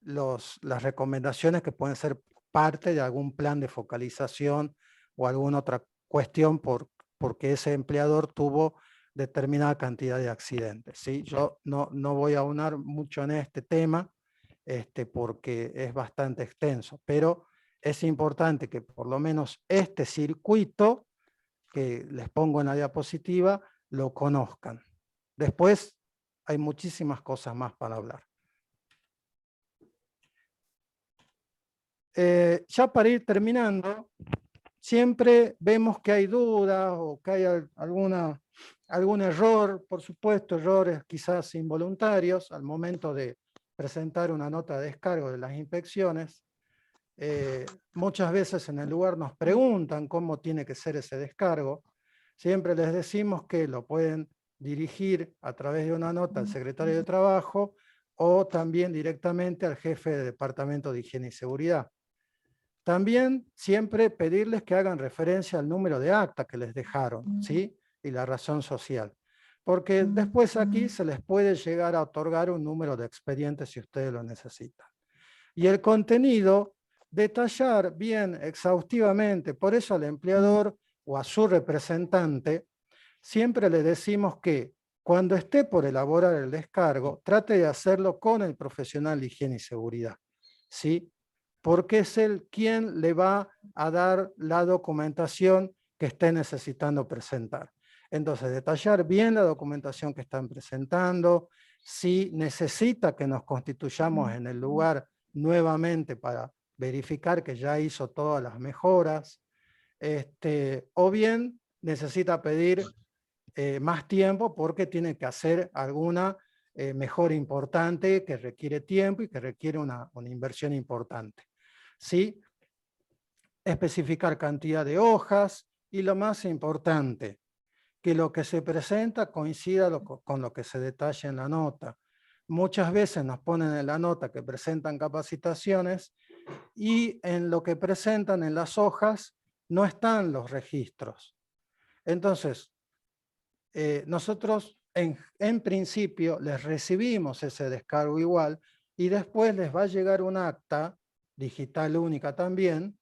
S3: las recomendaciones que pueden ser parte de algún plan de focalización o alguna otra cuestión porque ese empleador tuvo determinada cantidad de accidentes, ¿sí? Yo no voy a aunar mucho en este tema porque es bastante extenso, pero es importante que por lo menos este circuito que les pongo en la diapositiva lo conozcan. Después hay muchísimas cosas más para hablar. Ya para ir terminando, siempre vemos que hay dudas o que hay algún error, por supuesto, errores quizás involuntarios al momento de presentar una nota de descargo de las inspecciones. muchas veces en el lugar nos preguntan cómo tiene que ser ese descargo. Siempre les decimos que lo pueden dirigir a través de una nota al secretario de Trabajo o también directamente al jefe de Departamento de Higiene y Seguridad. También siempre pedirles que hagan referencia al número de acta que les dejaron, ¿sí? Y la razón social. Porque después aquí se les puede llegar a otorgar un número de expedientes si ustedes lo necesitan. Y el contenido, detallar bien exhaustivamente, por eso al empleador o a su representante, siempre le decimos que cuando esté por elaborar el descargo, trate de hacerlo con el profesional de higiene y seguridad, ¿sí? Porque es él quien le va a dar la documentación que esté necesitando presentar. Entonces, detallar bien la documentación que están presentando, si necesita que nos constituyamos en el lugar nuevamente para verificar que ya hizo todas las mejoras, o bien necesita pedir más tiempo porque tiene que hacer alguna mejora importante que requiere tiempo y que requiere una inversión importante. ¿Sí? Especificar cantidad de hojas y lo más importante, que lo que se presenta coincida con lo que se detalla en la nota. Muchas veces nos ponen en la nota que presentan capacitaciones y en lo que presentan en las hojas no están los registros. Entonces, nosotros en principio les recibimos ese descargo igual y después les va a llegar un acta digital única también,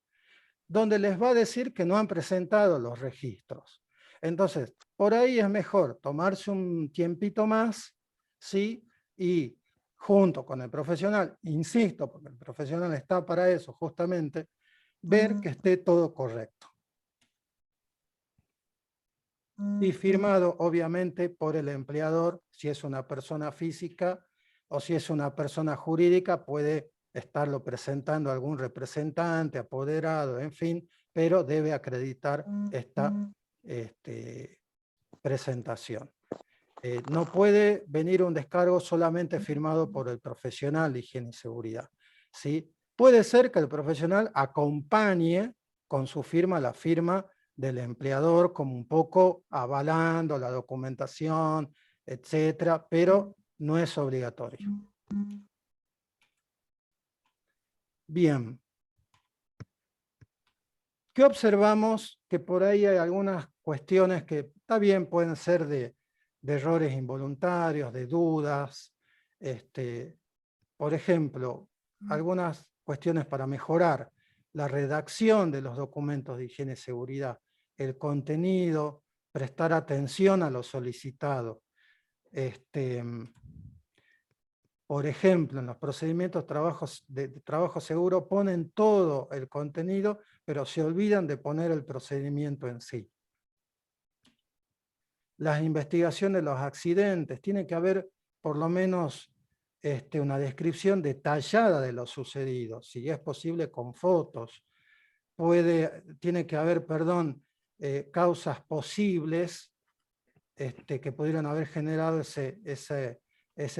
S3: donde les va a decir que no han presentado los registros. Entonces, por ahí es mejor tomarse un tiempito más, ¿sí? Y junto con el profesional, insisto, porque el profesional está para eso justamente, ver que esté todo correcto. Y firmado, obviamente, por el empleador, si es una persona física o si es una persona jurídica, puede estarlo presentando algún representante, apoderado, en fin, pero debe acreditar esta presentación. No puede venir un descargo solamente firmado por el profesional de higiene y seguridad, ¿sí? Puede ser que el profesional acompañe con su firma la firma del empleador como un poco avalando la documentación, etcétera, pero no es obligatorio. Bien. ¿Qué observamos? Que por ahí hay algunas cuestiones que también pueden ser de errores involuntarios, de dudas. Por ejemplo, algunas cuestiones para mejorar la redacción de los documentos de higiene y seguridad, el contenido, prestar atención a lo solicitado. Por ejemplo, en los procedimientos de trabajo seguro ponen todo el contenido, pero se olvidan de poner el procedimiento en sí. Las investigaciones de los accidentes, tiene que haber por lo menos una descripción detallada de lo sucedido, si es posible con fotos. Tiene que haber, causas posibles que pudieran haber generado ese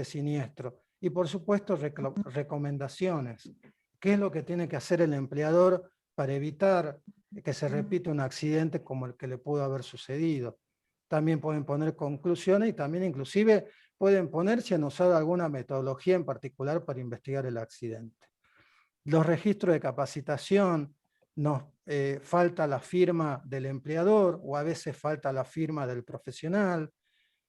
S3: siniestro. Y por supuesto, recomendaciones. ¿Qué es lo que tiene que hacer el empleador para evitar que se repita un accidente como el que le pudo haber sucedido? También pueden poner conclusiones y también inclusive pueden poner si han usado alguna metodología en particular para investigar el accidente. Los registros de capacitación, nos falta la firma del empleador o a veces falta la firma del profesional,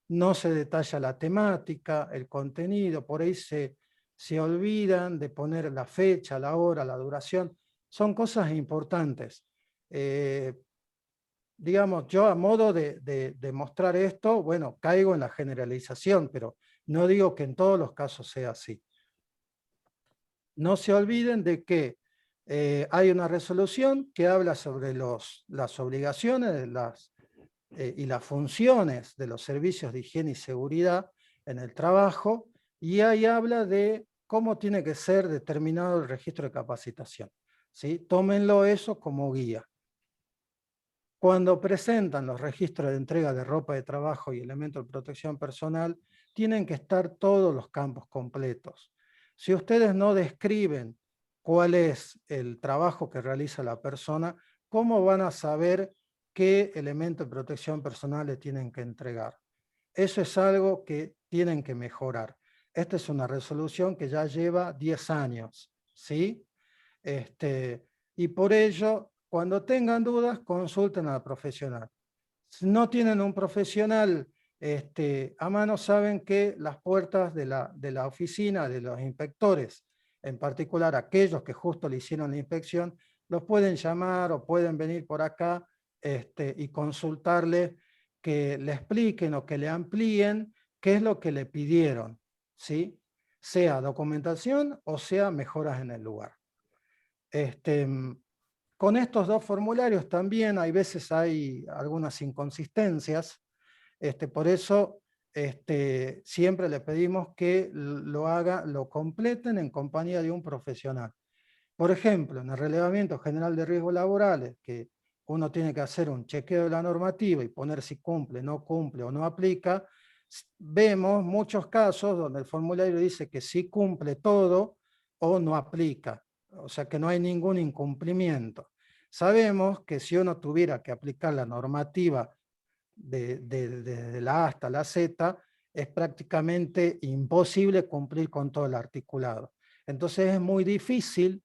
S3: no se detalla la temática, el contenido, por ahí se olvidan de poner la fecha, la hora, la duración. Son cosas importantes. Digamos, yo a modo de mostrar esto, bueno, caigo en la generalización, pero no digo que en todos los casos sea así. No se olviden de que hay una resolución que habla sobre las obligaciones y las funciones de los servicios de higiene y seguridad en el trabajo, y ahí habla de cómo tiene que ser determinado el registro de capacitación, ¿sí? Tómenlo eso como guía. Cuando presentan los registros de entrega de ropa de trabajo y elementos de protección personal, tienen que estar todos los campos completos. Si ustedes no describen cuál es el trabajo que realiza la persona, ¿cómo van a saber qué elemento de protección personal le tienen que entregar? Eso es algo que tienen que mejorar. Esta es una resolución que ya lleva 10 años, ¿sí? Y por ello, cuando tengan dudas, consulten al profesional. Si no tienen un profesional a mano, saben que las puertas de la oficina, de los inspectores, en particular aquellos que justo le hicieron la inspección, los pueden llamar o pueden venir por acá y consultarle que le expliquen o que le amplíen qué es lo que le pidieron, ¿sí? Sea documentación o sea mejoras en el lugar. Con estos dos formularios también hay veces hay algunas inconsistencias, por eso siempre le pedimos que lo completen en compañía de un profesional. Por ejemplo, en el relevamiento general de riesgos laborales, que uno tiene que hacer un chequeo de la normativa y poner si cumple, no cumple o no aplica, vemos muchos casos donde el formulario dice que sí cumple todo o no aplica, o sea que no hay ningún incumplimiento. Sabemos que si uno tuviera que aplicar la normativa desde la A hasta la Z, es prácticamente imposible cumplir con todo el articulado. Entonces es muy difícil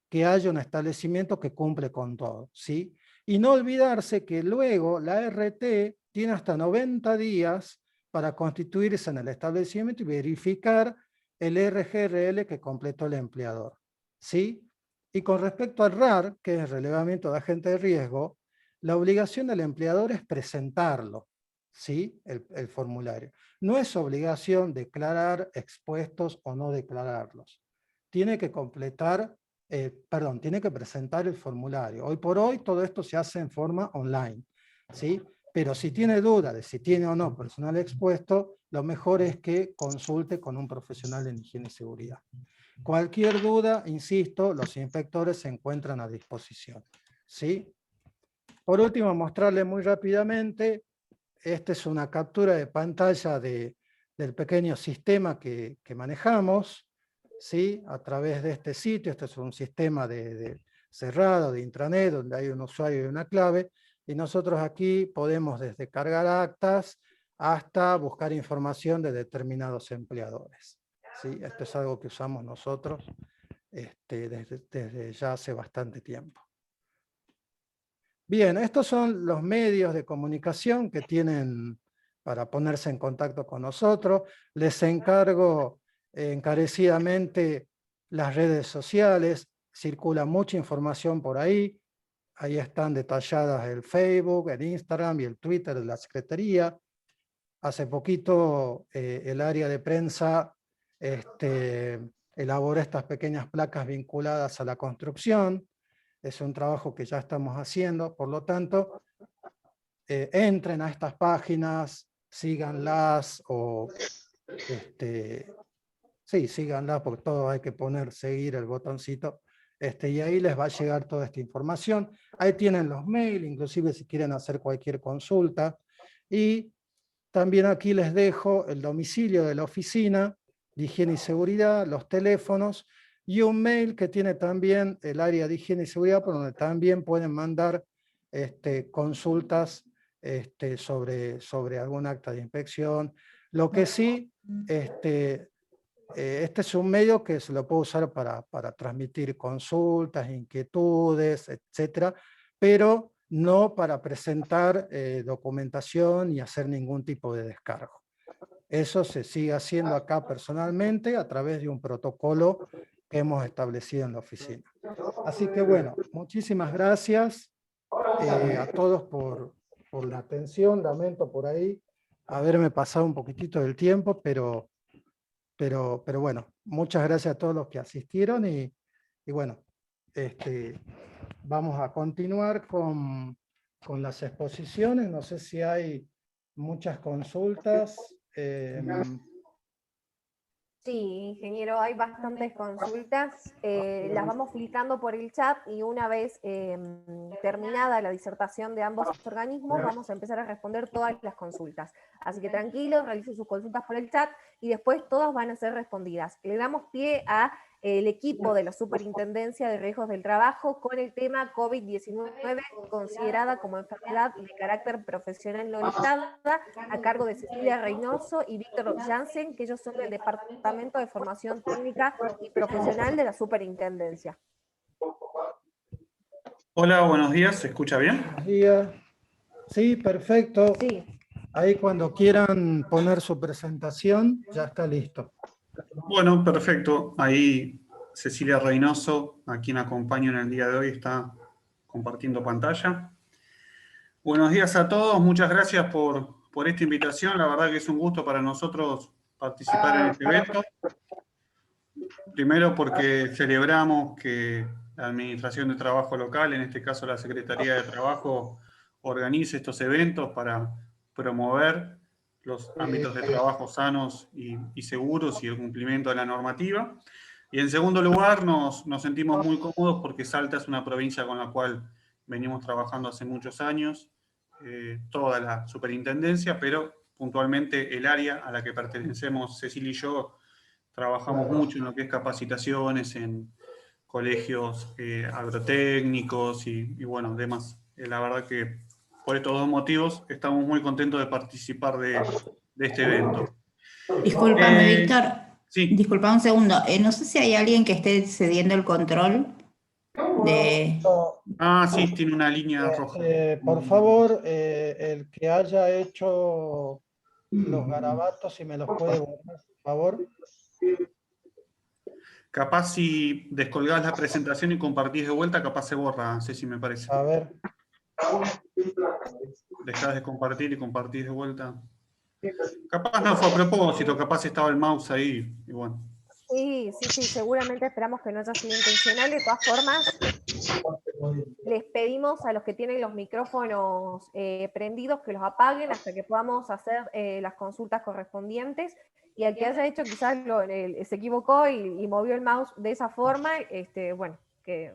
S3: que haya un establecimiento que cumple con todo, ¿sí? Y no olvidarse que luego la RT tiene hasta 90 días para constituirse en el establecimiento y verificar el RGRL que completó el empleador, ¿sí? Y con respecto al RAR, que es el relevamiento de agente de riesgo, la obligación del empleador es presentarlo, ¿sí? El formulario. No es obligación declarar expuestos o no declararlos. Tiene que completar tiene que presentar el formulario. Hoy por hoy todo esto se hace en forma online, ¿sí? Pero si tiene duda de si tiene o no personal expuesto, lo mejor es que consulte con un profesional en higiene y seguridad. Cualquier duda, insisto, los inspectores se encuentran a disposición, ¿sí? Por último, mostrarle muy rápidamente, esta es una captura de pantalla del pequeño sistema que manejamos, ¿sí? A través de este sitio. Este es un sistema cerrado, de intranet, donde hay un usuario y una clave, y nosotros aquí podemos desde cargar actas hasta buscar información de determinados empleadores, ¿sí? Esto es algo que usamos nosotros desde ya hace bastante tiempo. Bien, estos son los medios de comunicación que tienen para ponerse en contacto con nosotros. Les encargo encarecidamente las redes sociales, circula mucha información por ahí. Ahí están detalladas el Facebook, el Instagram y el Twitter de la Secretaría. Hace poquito el área de prensa elaboró estas pequeñas placas vinculadas a la construcción. Es un trabajo que ya estamos haciendo, por lo tanto, entren a estas páginas, síganlas, o sí, síganlas, porque todo hay que poner, seguir el botoncito, y ahí les va a llegar toda esta información. Ahí tienen los mails, inclusive si quieren hacer cualquier consulta, y también aquí les dejo el domicilio de la oficina de higiene y seguridad, los teléfonos, y un mail que tiene también el área de higiene y seguridad, por donde también pueden mandar consultas sobre algún acta de inspección. Lo que sí, este es un medio que se lo puede usar para transmitir consultas, inquietudes, etcétera, pero no para presentar documentación y hacer ningún tipo de descargo. Eso se sigue haciendo acá personalmente a través de un protocolo que hemos establecido en la oficina. Así que bueno, muchísimas gracias a todos por la atención. Lamento por ahí haberme pasado un poquitito del tiempo, pero bueno, muchas gracias a todos los que asistieron y bueno, vamos a continuar con las exposiciones. No sé si hay muchas consultas.
S1: Sí, ingeniero, hay bastantes consultas, las vamos filtrando por el chat y una vez terminada la disertación de ambos organismos, vamos a empezar a responder todas las consultas. Así que tranquilos, realicen sus consultas por el chat y después todas van a ser respondidas. Le damos pie a el equipo de la Superintendencia de Riesgos del Trabajo con el tema COVID-19, considerada como enfermedad de carácter profesional no listada, a cargo de Cecilia Reynoso y Víctor Jansen, que ellos son del Departamento de Formación Técnica y Profesional de la Superintendencia.
S5: Hola, buenos días, ¿se escucha bien?
S3: Buenos días. Sí, perfecto.
S1: Sí.
S3: Ahí cuando quieran poner su presentación, ya está listo.
S5: Bueno, perfecto. Ahí Cecilia Reynoso, a quien acompaño en el día de hoy, está compartiendo pantalla. Buenos días a todos, muchas gracias por esta invitación. La verdad que es un gusto para nosotros participar en este evento. Primero porque celebramos que la Administración de Trabajo Local, en este caso la Secretaría de Trabajo, organice estos eventos para promover los ámbitos de trabajo sanos y seguros y el cumplimiento de la normativa. Y en segundo lugar, nos sentimos muy cómodos porque Salta es una provincia con la cual venimos trabajando hace muchos años, toda la superintendencia, pero puntualmente el área a la que pertenecemos Cecilia y yo, trabajamos mucho en lo que es capacitaciones en colegios agrotécnicos y bueno, demás. La verdad que por estos dos motivos estamos muy contentos de participar de este evento.
S6: Discúlpame, Víctor.
S5: Sí.
S6: Disculpa un segundo. No sé si hay alguien que esté cediendo el control de...
S5: Ah, sí, tiene una línea roja.
S3: Por favor, el que haya hecho los garabatos, si me los puede borrar, por favor.
S5: Capaz si descolgás la presentación y compartís de vuelta, capaz se borra, Ceci, me parece.
S3: A ver.
S5: Dejás de compartir y compartís de vuelta. Capaz no fue a propósito, capaz estaba el mouse ahí, y bueno.
S1: Sí, seguramente esperamos que no haya sido intencional. De todas formas, les pedimos a los que tienen los micrófonos prendidos que los apaguen hasta que podamos hacer las consultas correspondientes. Y al que haya hecho quizás se equivocó y movió el mouse de esa forma, bueno, que...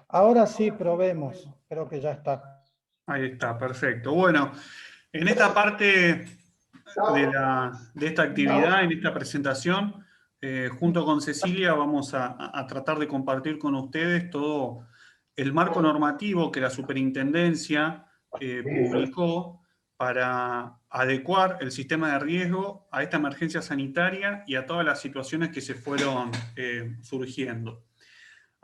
S3: Ahora sí, probemos. Creo que ya está.
S5: Ahí está, perfecto. Bueno, en esta parte de esta actividad, en esta presentación, junto con Cecilia vamos a tratar de compartir con ustedes todo el marco normativo que la Superintendencia publicó para adecuar el sistema de riesgo a esta emergencia sanitaria y a todas las situaciones que se fueron surgiendo.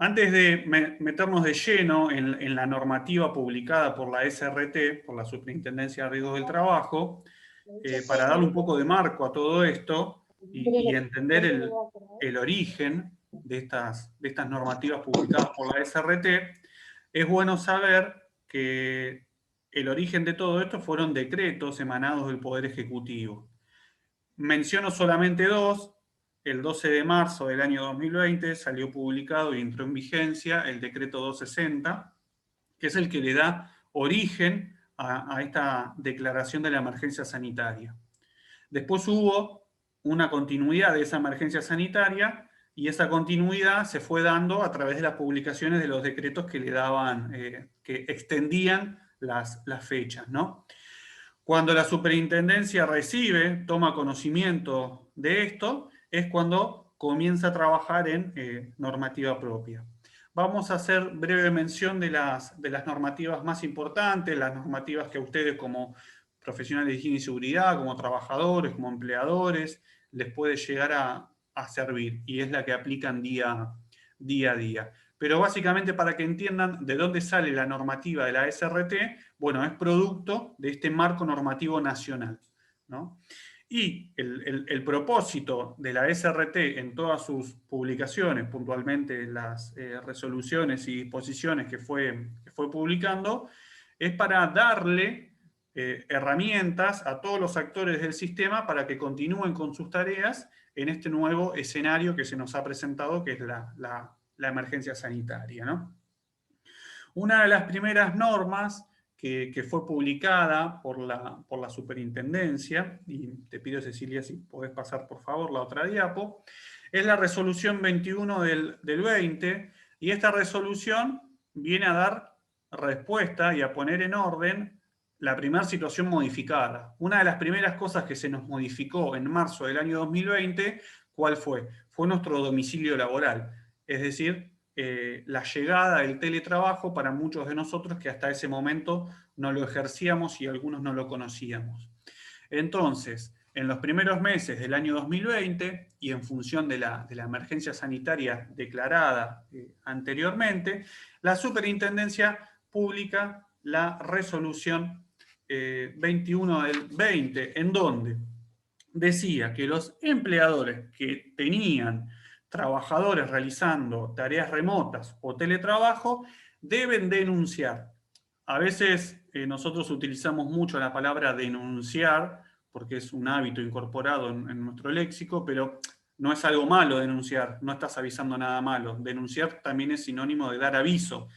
S5: Antes de meternos de lleno en la normativa publicada por la SRT, por la Superintendencia de Riesgos del Trabajo, para darle un poco de marco a todo esto y entender el origen de estas normativas publicadas por la SRT, es bueno saber que el origen de todo esto fueron decretos emanados del Poder Ejecutivo. Menciono solamente dos. El 12 de marzo del año 2020 salió publicado y entró en vigencia el decreto 260, que es el que le da origen a esta declaración de la emergencia sanitaria. Después hubo una continuidad de esa emergencia sanitaria y esa continuidad se fue dando a través de las publicaciones de los decretos que le daban, que extendían las fechas, ¿no? Cuando la superintendencia toma conocimiento de esto, es cuando comienza a trabajar en normativa propia. Vamos a hacer breve mención de las normativas más importantes, las normativas que a ustedes como profesionales de higiene y seguridad, como trabajadores, como empleadores, les puede llegar a servir, y es la que aplican día a día. Pero básicamente para que entiendan de dónde sale la normativa de la SRT, bueno, es producto de este marco normativo nacional, ¿no? Y el propósito de la SRT en todas sus publicaciones, puntualmente las resoluciones y disposiciones que fue publicando, es para darle herramientas a todos los actores del sistema para que continúen con sus tareas en este nuevo escenario que se nos ha presentado, que es la emergencia sanitaria, ¿no? Una de las primeras normas que fue publicada por la superintendencia, y te pido, Cecilia, si podés pasar por favor la otra diapo, es la resolución 21 del 20, y esta resolución viene a dar respuesta y a poner en orden la primera situación modificada. Una de las primeras cosas que se nos modificó en marzo del año 2020, ¿cuál fue? Fue nuestro domicilio laboral, es decir, la llegada del teletrabajo para muchos de nosotros que hasta ese momento no lo ejercíamos y algunos no lo conocíamos. Entonces, en los primeros meses del año 2020, y en función de la emergencia sanitaria declarada anteriormente, la Superintendencia publica la resolución 21 del 20, en donde decía que los empleadores que tenían trabajadores realizando tareas remotas o teletrabajo deben denunciar. A veces nosotros utilizamos mucho la palabra denunciar, porque es un hábito incorporado en nuestro léxico, pero no es algo malo denunciar, no estás avisando nada malo. Denunciar también es sinónimo de dar aviso,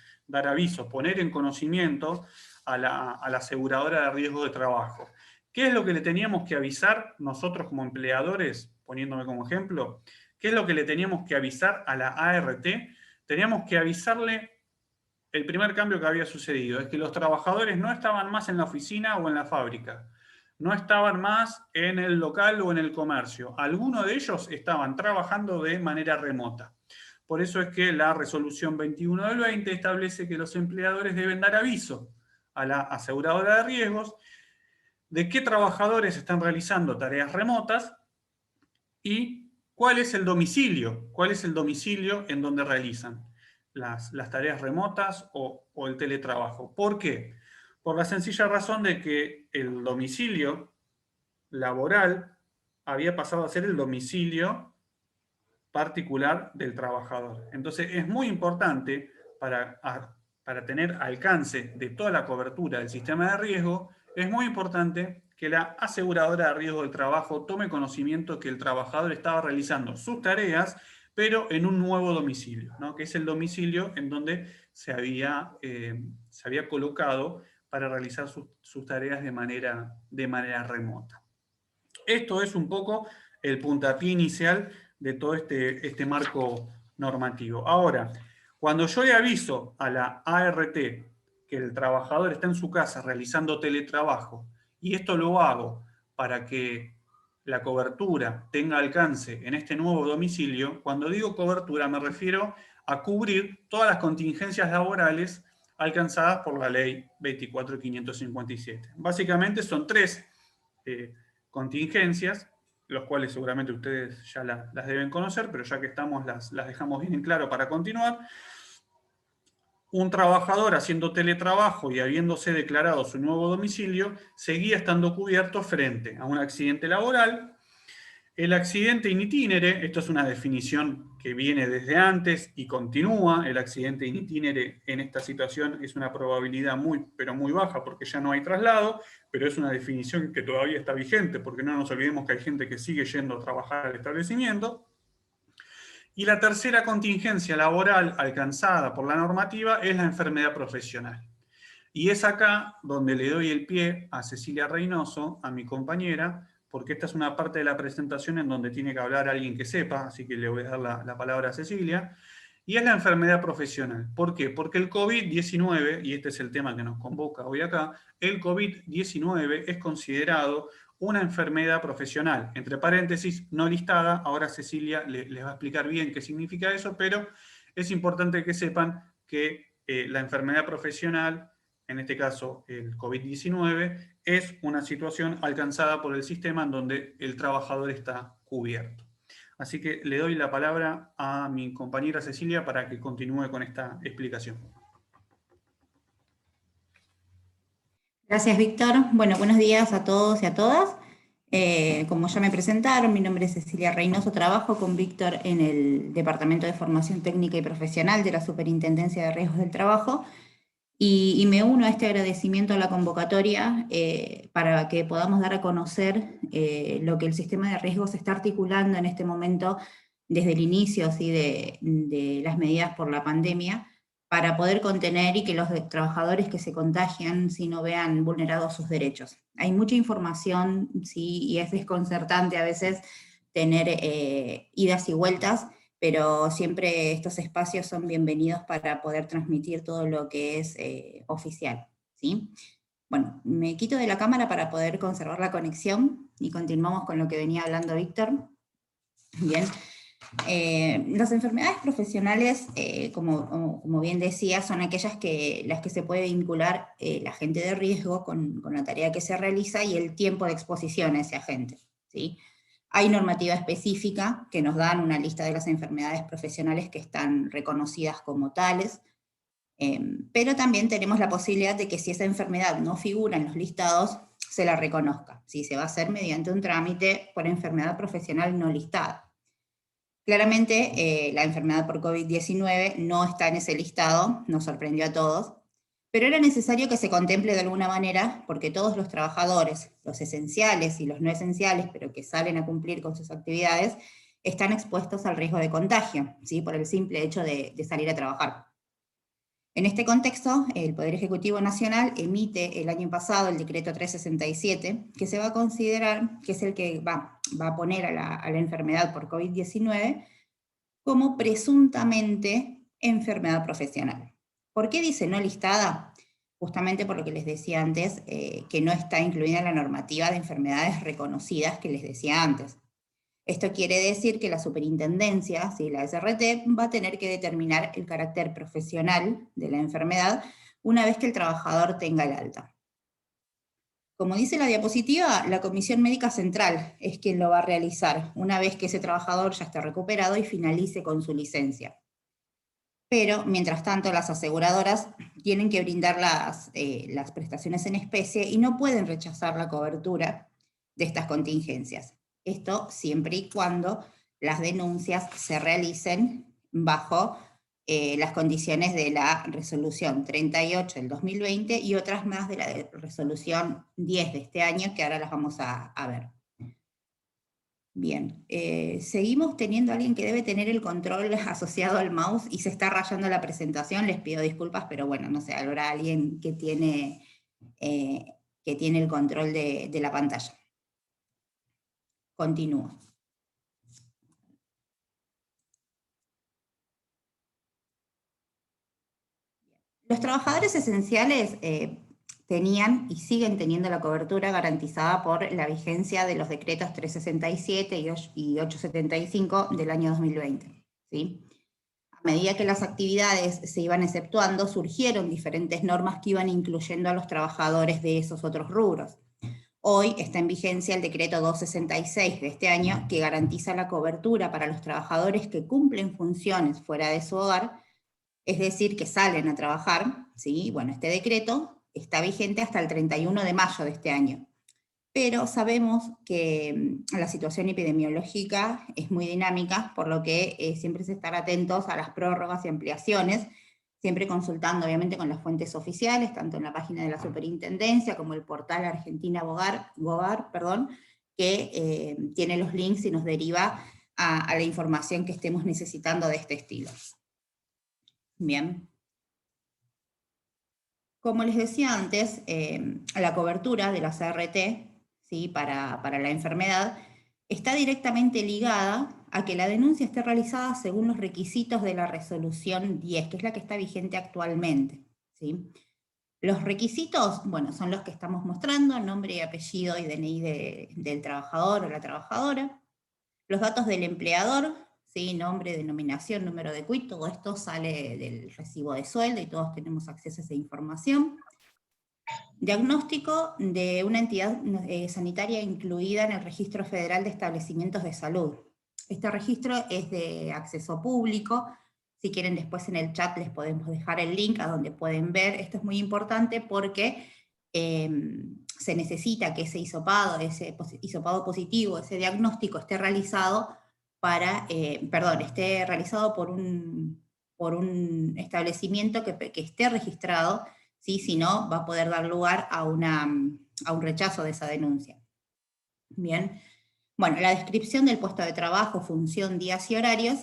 S5: poner en conocimiento a la aseguradora de riesgo de trabajo. ¿Qué es lo que le teníamos que avisar nosotros como empleadores, poniéndome como ejemplo? ¿Qué es lo que le teníamos que avisar a la ART? Teníamos que avisarle el primer cambio que había sucedido, es que los trabajadores no estaban más en la oficina o en la fábrica, no estaban más en el local o en el comercio. Algunos de ellos estaban trabajando de manera remota. Por eso es que la resolución 21 del 20 establece que los empleadores deben dar aviso a la aseguradora de riesgos de qué trabajadores están realizando tareas remotas y cuál es el domicilio en donde realizan las tareas remotas o el teletrabajo. ¿Por qué? Por la sencilla razón de que el domicilio laboral había pasado a ser el domicilio particular del trabajador. Entonces es muy importante para tener alcance de toda la cobertura del sistema de riesgo, es muy importante que la aseguradora de riesgo del trabajo tome conocimiento que el trabajador estaba realizando sus tareas, pero en un nuevo domicilio, ¿no? Que es el domicilio en donde se había colocado para realizar sus tareas de manera remota. Esto es un poco el puntapié inicial de todo este marco normativo. Ahora, cuando yo le aviso a la ART que el trabajador está en su casa realizando teletrabajo, y esto lo hago para que la cobertura tenga alcance en este nuevo domicilio, cuando digo cobertura me refiero a cubrir todas las contingencias laborales alcanzadas por la ley 24.557. Básicamente son tres contingencias, los cuales seguramente ustedes ya las deben conocer, pero ya que estamos las dejamos bien en claro para continuar. Un trabajador haciendo teletrabajo y habiéndose declarado su nuevo domicilio, seguía estando cubierto frente a un accidente laboral. El accidente in itinere, esto es una definición que viene desde antes y continúa, el accidente in itinere en esta situación es una probabilidad pero muy baja porque ya no hay traslado, pero es una definición que todavía está vigente porque no nos olvidemos que hay gente que sigue yendo a trabajar al establecimiento. Y la tercera contingencia laboral alcanzada por la normativa es la enfermedad profesional. Y es acá donde le doy el pie a Cecilia Reynoso, a mi compañera, porque esta es una parte de la presentación en donde tiene que hablar alguien que sepa, así que le voy a dar la palabra a Cecilia, y es la enfermedad profesional. ¿Por qué? Porque el COVID-19, y este es el tema que nos convoca hoy acá, el COVID-19 es considerado una enfermedad profesional, entre paréntesis, no listada. Ahora Cecilia les va a explicar bien qué significa eso, pero es importante que sepan que la enfermedad profesional, en este caso el COVID-19, es una situación alcanzada por el sistema en donde el trabajador está cubierto. Así que le doy la palabra a mi compañera Cecilia para que continúe con esta explicación.
S6: Gracias, Víctor. Bueno, buenos días a todos y a todas. Como ya me presentaron, mi nombre es Cecilia Reynoso, trabajo con Víctor en el Departamento de Formación Técnica y Profesional de la Superintendencia de Riesgos del Trabajo, y me uno a este agradecimiento a la convocatoria para que podamos dar a conocer lo que el sistema de riesgos está articulando en este momento desde el inicio así, de las medidas por la pandemia, para poder contener y que los trabajadores que se contagian si no vean vulnerados sus derechos. Hay mucha información, sí, y es desconcertante a veces tener idas y vueltas, pero siempre estos espacios son bienvenidos para poder transmitir todo lo que es oficial, ¿sí? Bueno, me quito de la cámara para poder conservar la conexión y continuamos con lo que venía hablando Víctor. Bien. Las enfermedades profesionales, como bien decía, son aquellas las que se puede vincular el agente de riesgo con la tarea que se realiza y el tiempo de exposición a ese agente, ¿sí? Hay normativa específica que nos dan una lista de las enfermedades profesionales que están reconocidas como tales, pero también tenemos la posibilidad de que si esa enfermedad no figura en los listados, se la reconozca, ¿sí? Se va a hacer mediante un trámite por enfermedad profesional no listada. Claramente, la enfermedad por COVID-19 no está en ese listado, nos sorprendió a todos, pero era necesario que se contemple de alguna manera, porque todos los trabajadores, los esenciales y los no esenciales, pero que salen a cumplir con sus actividades, están expuestos al riesgo de contagio, ¿sí? Por el simple hecho de salir a trabajar. En este contexto, el Poder Ejecutivo Nacional emite el año pasado el decreto 367, que se va a considerar, que es el que va a poner a la enfermedad por COVID-19 como presuntamente enfermedad profesional. ¿Por qué dice no listada? Justamente por lo que les decía antes, que no está incluida en la normativa de enfermedades reconocidas que les decía antes. Esto quiere decir que la superintendencia, ¿sí? La SRT, va a tener que determinar el carácter profesional de la enfermedad una vez que el trabajador tenga el alta. Como dice la diapositiva, la Comisión Médica Central es quien lo va a realizar una vez que ese trabajador ya esté recuperado y finalice con su licencia. Pero, mientras tanto, las aseguradoras tienen que brindar las prestaciones en especie y no pueden rechazar la cobertura de estas contingencias. Esto siempre y cuando las denuncias se realicen bajo las condiciones de la resolución 38 del 2020 y otras más de la resolución 10 de este año, que ahora las vamos a ver. Bien, seguimos teniendo a alguien que debe tener el control asociado al mouse y se está rayando la presentación, les pido disculpas, pero bueno, no sé, habrá alguien que tiene el control de la pantalla. Continúo. Los trabajadores esenciales tenían y siguen teniendo la cobertura garantizada por la vigencia de los decretos 367 y 875 del año 2020. ¿Sí? A medida que las actividades se iban exceptuando, surgieron diferentes normas que iban incluyendo a los trabajadores de esos otros rubros. Hoy está en vigencia el decreto 266 de este año, que garantiza la cobertura para los trabajadores que cumplen funciones fuera de su hogar, es decir, que salen a trabajar, ¿sí? Bueno, este decreto está vigente hasta el 31 de mayo de este año. Pero sabemos que la situación epidemiológica es muy dinámica, por lo que siempre es estar atentos a las prórrogas y ampliaciones, siempre consultando obviamente con las fuentes oficiales, tanto en la página de la Superintendencia como el portal Argentina Gobar, que tiene los links y nos deriva a la información que estemos necesitando de este estilo. Bien. Como les decía antes, la cobertura de la CRT, ¿sí? para la enfermedad está directamente ligada a que la denuncia esté realizada según los requisitos de la resolución 10, que es la que está vigente actualmente. ¿Sí? Los requisitos, bueno, son los que estamos mostrando: nombre y apellido y DNI del trabajador o la trabajadora, los datos del empleador, ¿sí? Nombre, denominación, número de CUIT, todo esto sale del recibo de sueldo y todos tenemos acceso a esa información. Diagnóstico de una entidad sanitaria incluida en el Registro Federal de Establecimientos de Salud. Este registro es de acceso público. Si quieren, después en el chat les podemos dejar el link a donde pueden ver. Esto es muy importante porque se necesita que ese hisopado positivo, ese diagnóstico esté realizado esté realizado por un establecimiento que esté registrado, ¿sí? Si no, va a poder dar lugar a un rechazo de esa denuncia. Bien. Bueno, la descripción del puesto de trabajo, función, días y horarios,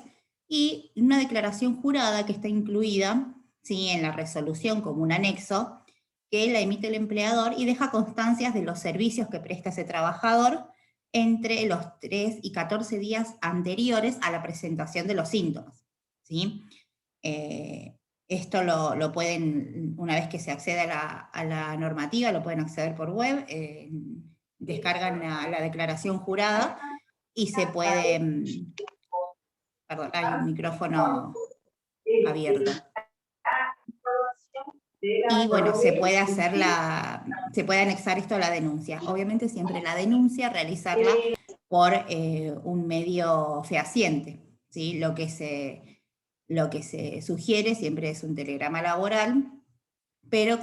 S6: y una declaración jurada que está incluida, ¿sí? En la resolución como un anexo, que la emite el empleador y deja constancias de los servicios que presta ese trabajador entre los 3 y 14 días anteriores a la presentación de los síntomas. ¿Sí? Esto lo pueden, una vez que se accede a la normativa, lo pueden acceder por web, descargan la declaración jurada y se puede, perdón, hay un micrófono abierto. Y bueno, se puede anexar esto a la denuncia. Obviamente siempre la denuncia, realizarla por un medio fehaciente, ¿sí? Lo que se sugiere siempre es un telegrama laboral, pero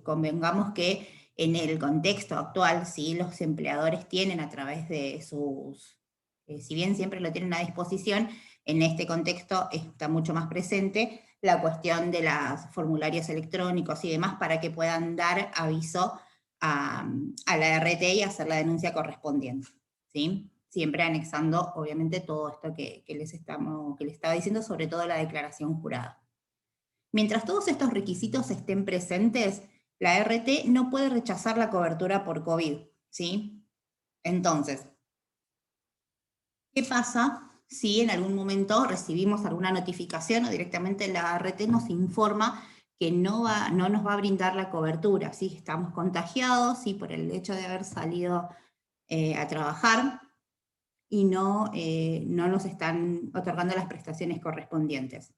S6: convengamos que en el contexto actual, ¿sí? Los empleadores tienen a través de sus, si bien siempre lo tienen a disposición, en este contexto está mucho más presente la cuestión de los formularios electrónicos y demás para que puedan dar aviso a la RT y hacer la denuncia correspondiente, ¿sí? Siempre anexando, obviamente, todo esto que les estaba diciendo, sobre todo la declaración jurada. Mientras todos estos requisitos estén presentes, la RT no puede rechazar la cobertura por COVID, ¿sí? Entonces, ¿qué pasa si en algún momento recibimos alguna notificación o directamente la RT nos informa que no nos va a brindar la cobertura, ¿sí? Estamos contagiados, ¿sí? Por el hecho de haber salido a trabajar y no nos están otorgando las prestaciones correspondientes.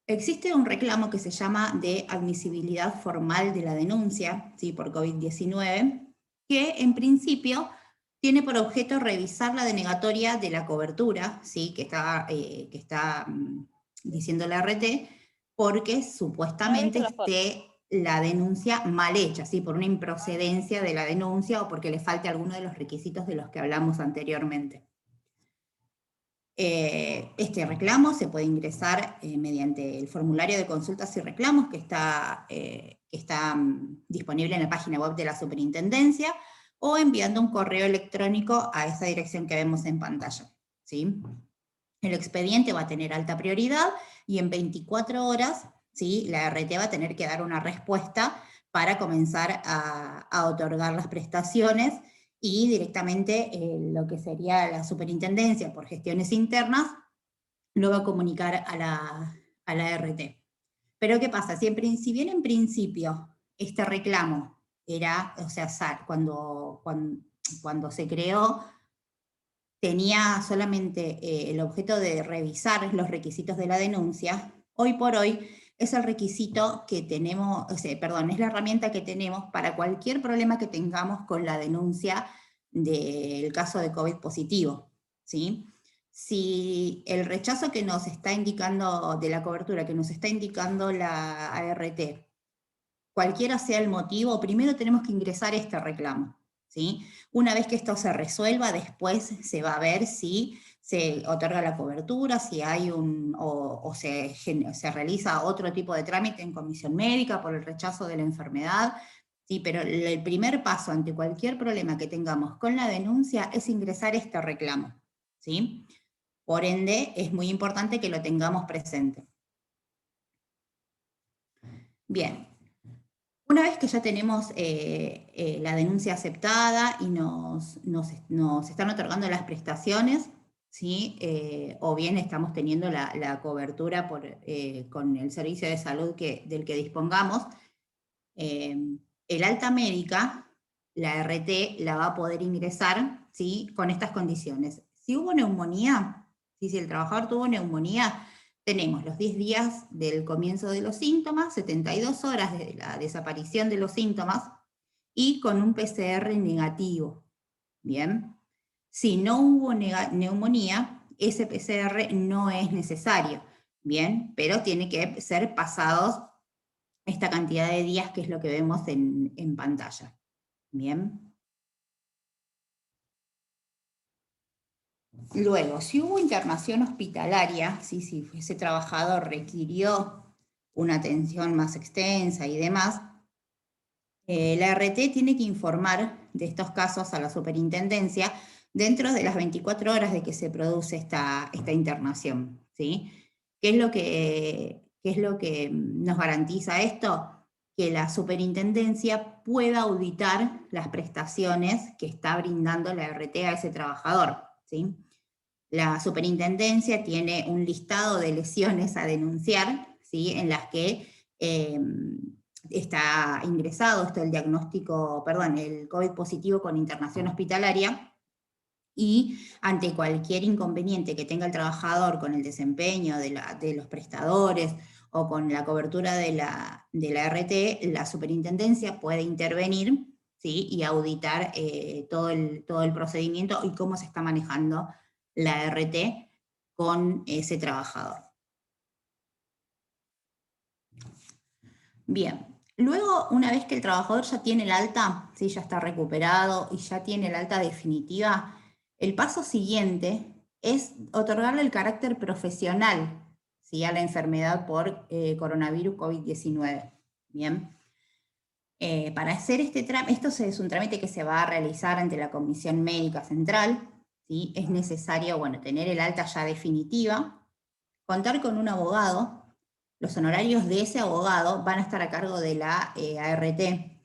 S6: Existe un reclamo que se llama de admisibilidad formal de la denuncia, ¿sí? Por COVID-19, que en principio tiene por objeto revisar la denegatoria de la cobertura, ¿sí? que está diciendo la RT, porque supuestamente esté la denuncia mal hecha, ¿sí? Por una improcedencia de la denuncia o porque le falte alguno de los requisitos de los que hablamos anteriormente. Este reclamo se puede ingresar mediante el formulario de consultas y reclamos que está disponible en la página web de la Superintendencia, o enviando un correo electrónico a esa dirección que vemos en pantalla, ¿sí? El expediente va a tener alta prioridad y en 24 horas, ¿sí? La RT va a tener que dar una respuesta para comenzar a otorgar las prestaciones, y directamente lo que sería la superintendencia por gestiones internas lo va a comunicar a la RT. Pero ¿qué pasa? Si bien en principio este reclamo era, o sea, cuando se creó, tenía solamente el objeto de revisar los requisitos de la denuncia, hoy por hoy es el requisito que tenemos, es la herramienta que tenemos para cualquier problema que tengamos con la denuncia del caso de COVID positivo, ¿sí? Si el rechazo que nos está indicando de la cobertura, que nos está indicando la ART, cualquiera sea el motivo, primero tenemos que ingresar este reclamo, ¿sí? Una vez que esto se resuelva, después se va a ver si se otorga la cobertura, si hay se realiza otro tipo de trámite en comisión médica por el rechazo de la enfermedad, ¿sí? Pero el primer paso ante cualquier problema que tengamos con la denuncia es ingresar este reclamo, ¿sí? Por ende, es muy importante que lo tengamos presente. Bien. Una vez que ya tenemos la denuncia aceptada y nos están otorgando las prestaciones, ¿sí? O bien estamos teniendo la cobertura con el servicio de salud del que dispongamos, el alta médica, la RT, la va a poder ingresar, ¿sí? Con estas condiciones. Si hubo neumonía, ¿sí? Si el trabajador tuvo neumonía, tenemos los 10 días del comienzo de los síntomas, 72 horas de la desaparición de los síntomas, y con un PCR negativo. Bien. Si no hubo neumonía, ese PCR no es necesario. Bien, pero tiene que ser pasados esta cantidad de días, que es lo que vemos en pantalla. Bien. Luego, si hubo internación hospitalaria, si ese trabajador requirió una atención más extensa y demás, la RT tiene que informar de estos casos a la superintendencia dentro de las 24 horas de que se produce esta internación, ¿sí? ¿Qué es lo que nos garantiza esto? Que la superintendencia pueda auditar las prestaciones que está brindando la RT a ese trabajador, ¿sí? La superintendencia tiene un listado de lesiones a denunciar, ¿sí? En las que está ingresado el COVID positivo con internación hospitalaria, y ante cualquier inconveniente que tenga el trabajador con el desempeño de los prestadores o con la cobertura de la RT, la superintendencia puede intervenir, ¿sí? Y auditar todo el procedimiento y cómo se está manejando la RT con ese trabajador. Bien, luego una vez que el trabajador ya tiene el alta, ¿sí? Ya está recuperado y ya tiene el alta definitiva, el paso siguiente es otorgarle el carácter profesional, ¿sí? A la enfermedad por coronavirus COVID-19. Bien. Para hacer este trámite, esto es un trámite que se va a realizar ante la Comisión Médica Central, ¿sí? Es necesario, bueno, tener el alta ya definitiva, contar con un abogado. Los honorarios de ese abogado van a estar a cargo de la ART,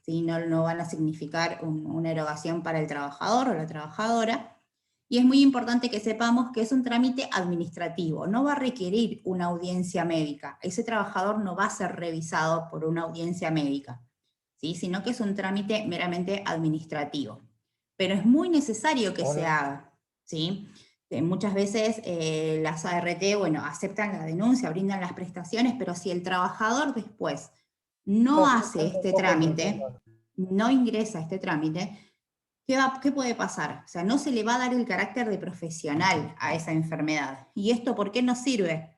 S6: ¿sí? No van a significar una erogación para el trabajador o la trabajadora. Y es muy importante que sepamos que es un trámite administrativo, no va a requerir una audiencia médica. Ese trabajador no va a ser revisado por una audiencia médica, ¿sí? Sino que es un trámite meramente administrativo. Pero es muy necesario que se haga, ¿sí? Muchas veces las ART, bueno, aceptan la denuncia, brindan las prestaciones, pero si el trabajador después no hace este trámite, no ingresa a este trámite, ¿qué puede pasar? O sea, no se le va a dar el carácter de profesional a esa enfermedad. ¿Y esto por qué nos sirve?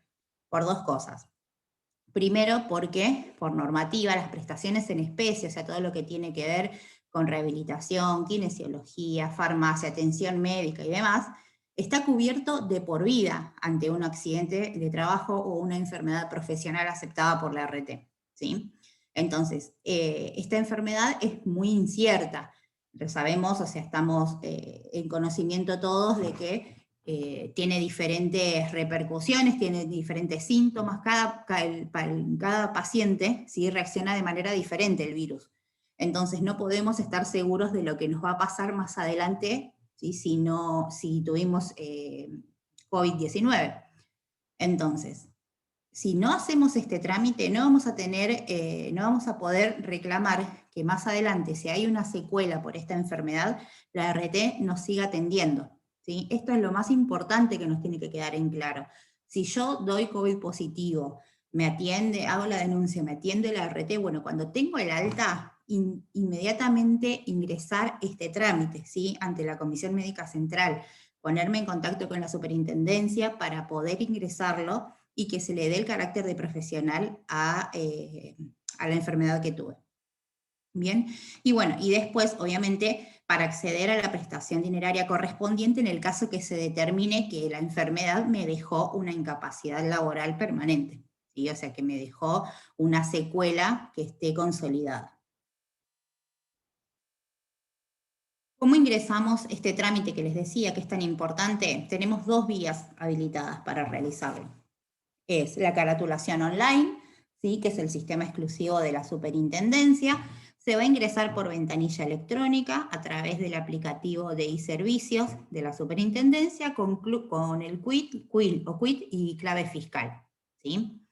S6: Por dos cosas. Primero, porque por normativa las prestaciones en especie, o sea, todo lo que tiene que ver con rehabilitación, kinesiología, farmacia, atención médica y demás, está cubierto de por vida ante un accidente de trabajo o una enfermedad profesional aceptada por la RT, ¿sí? Entonces, esta enfermedad es muy incierta. Lo sabemos, o sea, estamos en conocimiento todos de que tiene diferentes repercusiones, tiene diferentes síntomas, cada paciente, ¿sí? Reacciona de manera diferente el virus. Entonces no podemos estar seguros de lo que nos va a pasar más adelante, ¿sí? Si tuvimos COVID-19. Entonces, si no hacemos este trámite, no vamos a poder reclamar que más adelante, si hay una secuela por esta enfermedad, la RT nos siga atendiendo, ¿sí? Esto es lo más importante que nos tiene que quedar en claro. Si yo doy COVID positivo, me atiende, hago la denuncia, me atiende la RT, bueno, cuando tengo el alta, inmediatamente ingresar este trámite, ¿sí? Ante la Comisión Médica Central, ponerme en contacto con la superintendencia para poder ingresarlo y que se le dé el carácter de profesional a la enfermedad que tuve. Bien, y bueno, y después, obviamente, para acceder a la prestación dineraria correspondiente en el caso que se determine que la enfermedad me dejó una incapacidad laboral permanente, ¿sí? O sea, que me dejó una secuela que esté consolidada. ¿Cómo ingresamos este trámite que les decía que es tan importante? Tenemos dos vías habilitadas para realizarlo. Es la caratulación online, ¿sí? Que es el sistema exclusivo de la superintendencia. Se va a ingresar por ventanilla electrónica a través del aplicativo de e-servicios de la superintendencia con el quit y clave fiscal, ¿sí?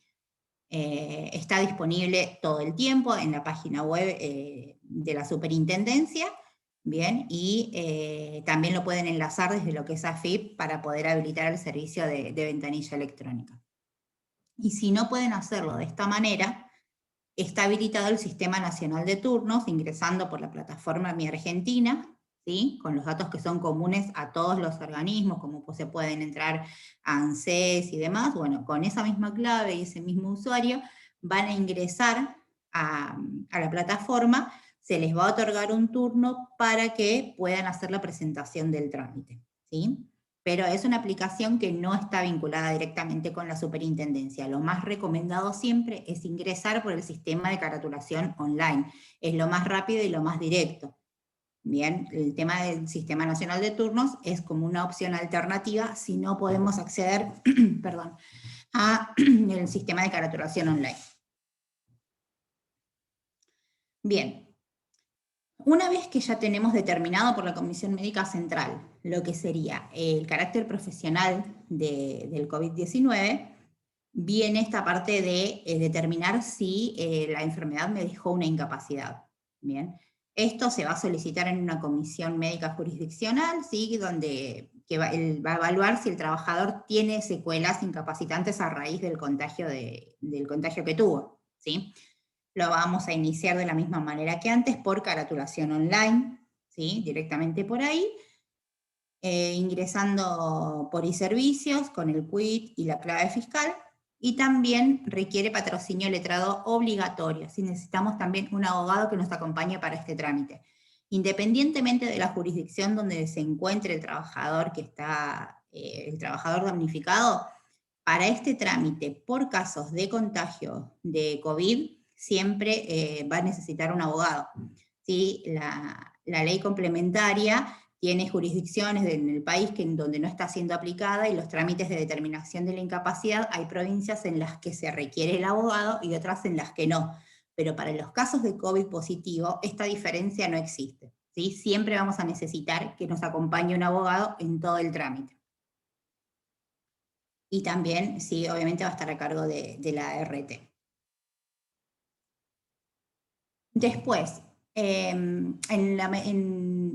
S6: Está disponible todo el tiempo en la página web de la superintendencia. Bien, y también lo pueden enlazar desde lo que es AFIP para poder habilitar el servicio de ventanilla electrónica. Y si no pueden hacerlo de esta manera, está habilitado el Sistema Nacional de Turnos, ingresando por la plataforma Mi Argentina, ¿sí? Con los datos que son comunes a todos los organismos, como pues se pueden entrar a ANSES y demás. Bueno, con esa misma clave y ese mismo usuario van a ingresar a la plataforma, se les va a otorgar un turno para que puedan hacer la presentación del trámite, ¿sí? Pero es una aplicación que no está vinculada directamente con la superintendencia. Lo más recomendado siempre es ingresar por el sistema de caratulación online. Es lo más rápido y lo más directo. Bien, el tema del Sistema Nacional de Turnos es como una opción alternativa si no podemos acceder perdón, al sistema de caratulación online. Bien. Una vez que ya tenemos determinado por la Comisión Médica Central lo que sería el carácter profesional del COVID-19, viene esta parte de determinar si la enfermedad me dejó una incapacidad. Bien. Esto se va a solicitar en una comisión médica jurisdiccional, ¿sí? Donde va a evaluar si el trabajador tiene secuelas incapacitantes a raíz del contagio, del contagio que tuvo, ¿sí? Lo vamos a iniciar de la misma manera que antes, por caratulación online, ¿sí? Directamente por ahí, ingresando por iServicios con el quit y la clave fiscal, y también requiere patrocinio letrado obligatorio, si necesitamos también un abogado que nos acompañe para este trámite. Independientemente de la jurisdicción donde se encuentre el trabajador que está, el trabajador damnificado, para este trámite por casos de contagio de COVID, siempre va a necesitar un abogado. ¿Sí? La ley complementaria tiene jurisdicciones en el país donde no está siendo aplicada, y los trámites de determinación de la incapacidad, hay provincias en las que se requiere el abogado y otras en las que no. Pero para los casos de COVID positivo, esta diferencia no existe, ¿sí? Siempre vamos a necesitar que nos acompañe un abogado en todo el trámite. Y también, sí, obviamente va a estar a cargo de la RT. Después, en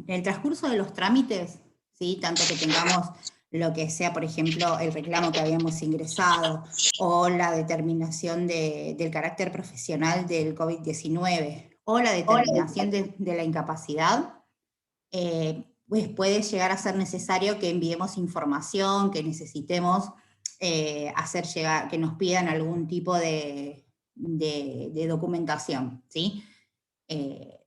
S6: el transcurso de los trámites, ¿sí? Tanto que tengamos lo que sea, por ejemplo, el reclamo que habíamos ingresado, o la determinación del carácter profesional del COVID-19, o la determinación de la incapacidad, pues puede llegar a ser necesario que enviemos información, que necesitemos hacer llegar, que nos pidan algún tipo de documentación, ¿sí?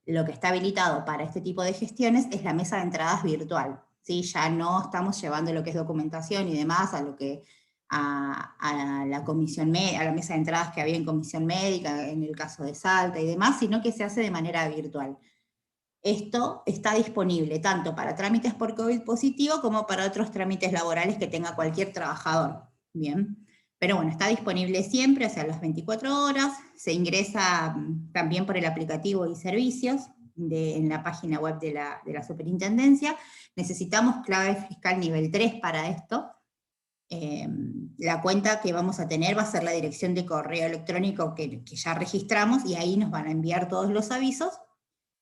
S6: Lo que está habilitado para este tipo de gestiones es la mesa de entradas virtual, ¿sí? Ya no estamos llevando lo que es documentación y demás a la comisión a la mesa de entradas que había en comisión médica, en el caso de Salta y demás, sino que se hace de manera virtual. Esto está disponible tanto para trámites por COVID positivo como para otros trámites laborales que tenga cualquier trabajador. Bien. Pero bueno, está disponible siempre, o sea, las 24 horas, se ingresa también por el aplicativo iServicios en la página web de la Superintendencia. Necesitamos clave fiscal nivel 3 para esto. La cuenta que vamos a tener va a ser la dirección de correo electrónico que ya registramos, y ahí nos van a enviar todos los avisos,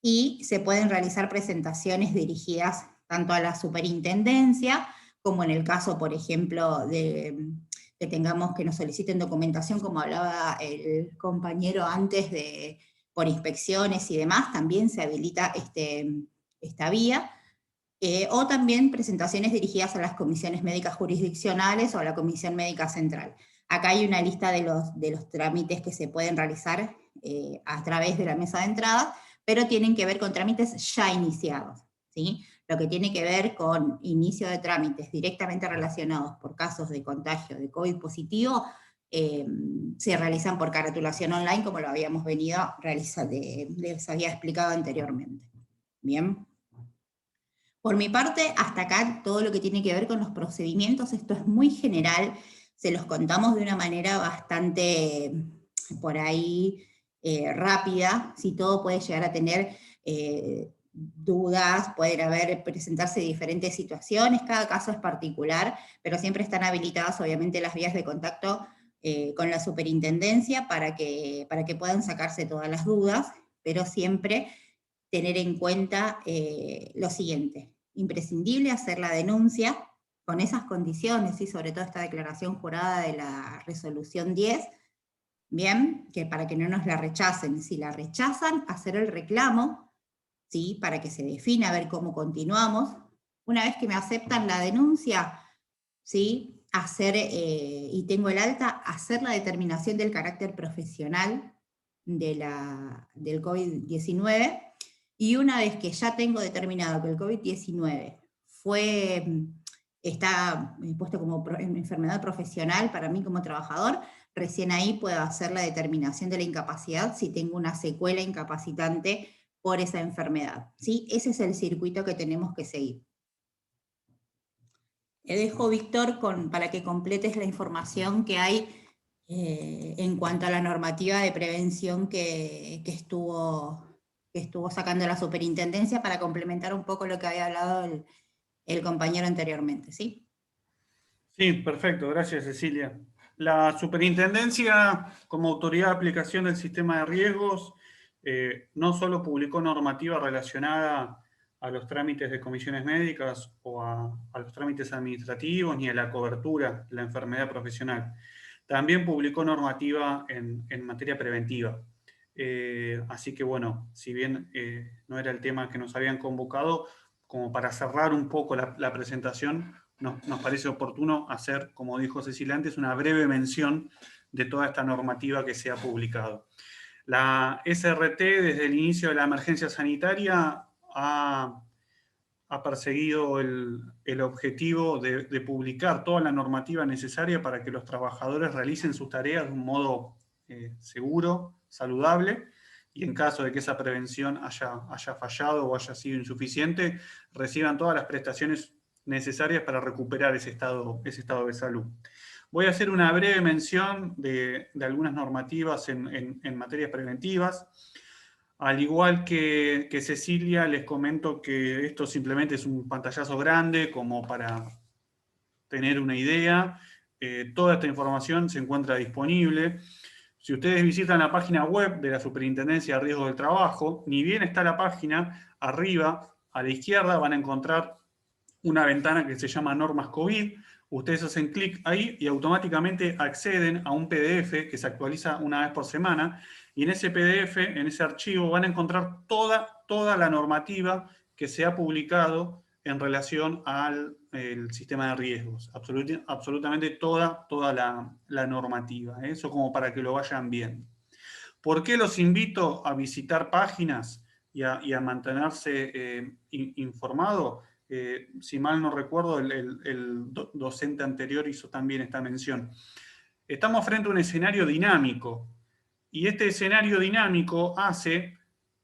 S6: y se pueden realizar presentaciones dirigidas tanto a la Superintendencia, como en el caso, por ejemplo, de que tengamos que nos soliciten documentación, como hablaba el compañero antes, por inspecciones y demás, también se habilita esta vía, o también presentaciones dirigidas a las comisiones médicas jurisdiccionales o a la Comisión Médica Central. Acá hay una lista de los trámites que se pueden realizar a través de la mesa de entrada, pero tienen que ver con trámites ya iniciados, ¿sí? Lo que tiene que ver con inicio de trámites directamente relacionados por casos de contagio de COVID positivo, se realizan por caratulación online, como lo habíamos venido realizando, les había explicado anteriormente. Bien. Por mi parte, hasta acá todo lo que tiene que ver con los procedimientos, esto es muy general, se los contamos de una manera bastante, por ahí, rápida. Si todo puede llegar a tener dudas, pueden presentarse diferentes situaciones, cada caso es particular, pero siempre están habilitadas obviamente las vías de contacto con la superintendencia para que puedan sacarse todas las dudas, pero siempre tener en cuenta lo siguiente: imprescindible hacer la denuncia con esas condiciones, y sobre todo esta declaración jurada de la resolución 10, bien, que para que no nos la rechacen. Si la rechazan, hacer el reclamo, ¿sí? Para que se defina a ver cómo continuamos. Una vez que me aceptan la denuncia, ¿sí? Y tengo el alta, hacer la determinación del carácter profesional del COVID-19, y una vez que ya tengo determinado que el COVID-19 está puesto como enfermedad profesional para mí como trabajador, recién ahí puedo hacer la determinación de la incapacidad si tengo una secuela incapacitante por esa enfermedad, ¿sí? Ese es el circuito que tenemos que seguir. Te dejo, Víctor, para que completes la información que hay en cuanto a la normativa de prevención que estuvo sacando la superintendencia, para complementar un poco lo que había hablado el compañero anteriormente, ¿sí?
S5: Sí, perfecto, gracias Cecilia. La superintendencia, como autoridad de aplicación del sistema de riesgos, no solo publicó normativa relacionada los trámites de comisiones médicas o a los trámites administrativos ni a la cobertura de la enfermedad profesional. También publicó normativa en materia preventiva. Así que bueno, si bien no era el tema que nos habían convocado, como para cerrar un poco la presentación, nos parece oportuno hacer, como dijo Cecilia antes, una breve mención de toda esta normativa que se ha publicado. La SRT, desde el inicio de la emergencia sanitaria, ha perseguido el objetivo de publicar toda la normativa necesaria para que los trabajadores realicen sus tareas de un modo seguro, saludable, y en caso de que esa prevención haya fallado o haya sido insuficiente, reciban todas las prestaciones necesarias para recuperar ese estado de salud. Voy a hacer una breve mención de algunas normativas en materias preventivas. Al igual que Cecilia, les comento que esto simplemente es un pantallazo grande como para tener una idea. Toda esta información se encuentra disponible. Si ustedes visitan la página web de la Superintendencia de Riesgos del Trabajo, ni bien está la página, arriba a la izquierda van a encontrar una ventana que se llama Normas COVID. Ustedes hacen clic ahí y automáticamente acceden a un PDF que se actualiza una vez por semana, y en ese PDF, en ese archivo, van a encontrar toda la normativa que se ha publicado en relación al sistema de riesgos. Absolutamente toda la normativa. Eso como para que lo vayan viendo. ¿Por qué los invito a visitar páginas y a mantenerse informado? Si mal no recuerdo, el docente anterior hizo también esta mención. Estamos frente a un escenario dinámico, y este escenario dinámico hace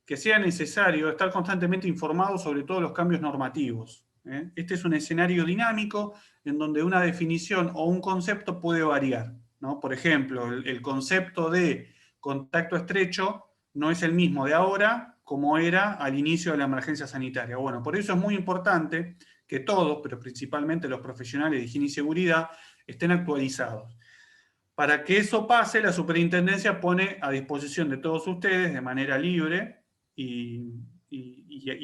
S5: que sea necesario estar constantemente informado sobre todos los cambios normativos. Este es un escenario dinámico en donde una definición o un concepto puede variar, ¿no? Por ejemplo, el concepto de contacto estrecho no es el mismo de ahora como era al inicio de la emergencia sanitaria. Bueno, por eso es muy importante que todos, pero principalmente los profesionales de higiene y seguridad, estén actualizados. Para que eso pase, la Superintendencia pone a disposición de todos ustedes, de manera libre y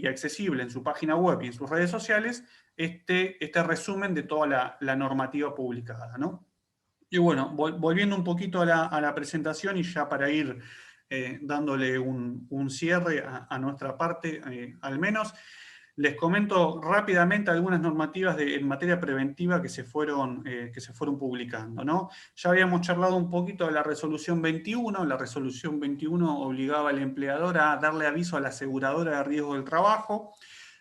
S5: accesible en su página web y en sus redes sociales, este resumen de toda la normativa publicada, ¿no? Y bueno, volviendo un poquito a la presentación, y ya para ir dándole un cierre a nuestra parte, al menos, les comento rápidamente algunas normativas en materia preventiva que se fueron publicando, ¿no? Ya habíamos charlado un poquito de la resolución 21. La resolución 21 obligaba al empleador a darle aviso a la aseguradora de riesgo del trabajo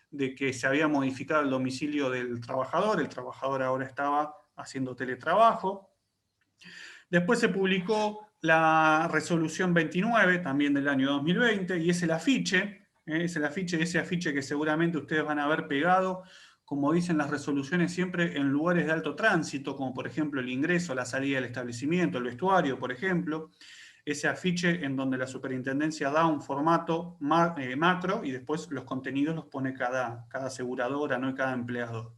S5: de que se había modificado el domicilio del trabajador. El trabajador ahora estaba haciendo teletrabajo. Después se publicó la resolución 29, también del año 2020, y es el afiche. Ese afiche que seguramente ustedes van a ver pegado, como dicen las resoluciones, siempre en lugares de alto tránsito, como por ejemplo el ingreso, la salida del establecimiento, el vestuario, por ejemplo. Ese afiche en donde la superintendencia da un formato macro y después los contenidos los pone cada aseguradora, no cada empleador.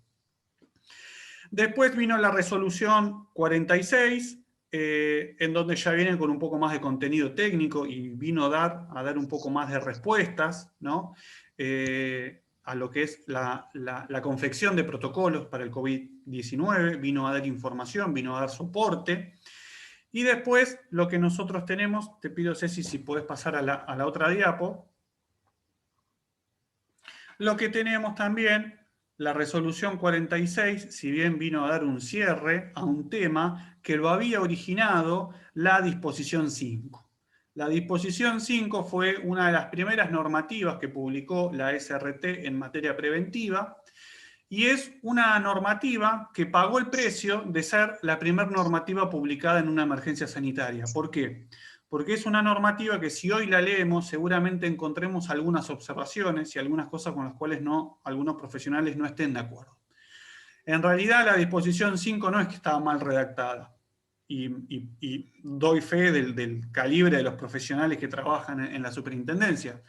S5: Después vino la resolución 46, en donde ya vienen con un poco más de contenido técnico y vino a dar un poco más de respuestas, ¿no? A lo que es la confección de protocolos para el COVID-19, vino a dar información, vino a dar soporte. Y después lo que nosotros tenemos, te pido Ceci si podés pasar a la otra diapo, lo que tenemos también, la resolución 46, si bien vino a dar un cierre a un tema que lo había originado la disposición 5. La disposición 5 fue una de las primeras normativas que publicó la SRT en materia preventiva, y es una normativa que pagó el precio de ser la primera normativa publicada en una emergencia sanitaria. ¿Por qué? Porque es una normativa que si hoy la leemos seguramente encontremos algunas observaciones y algunas cosas con las cuales algunos profesionales no estén de acuerdo. En realidad la disposición 5 no es que estaba mal redactada, y doy fe del calibre de los profesionales que trabajan en la superintendencia.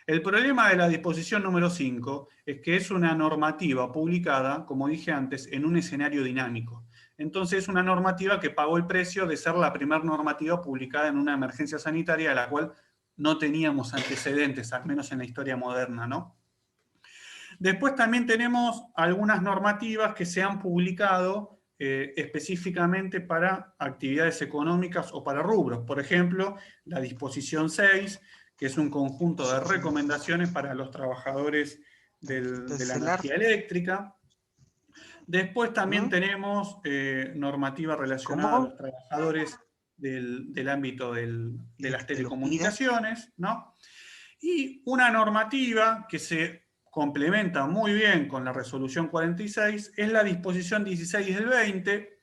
S5: El problema de la disposición número 5 es que es una normativa publicada, como dije antes, en un escenario dinámico. Entonces es una normativa que pagó el precio de ser la primera normativa publicada en una emergencia sanitaria de la cual no teníamos antecedentes, al menos en la historia moderna, ¿no? Después también tenemos algunas normativas que se han publicado específicamente para actividades económicas o para rubros. Por ejemplo, la disposición 6, que es un conjunto de recomendaciones para los trabajadores de la energía eléctrica. Después también tenemos normativa relacionada a los trabajadores del ámbito de las telecomunicaciones, ¿no? Y una normativa que se complementa muy bien con la resolución 46 es la disposición 16 del 20,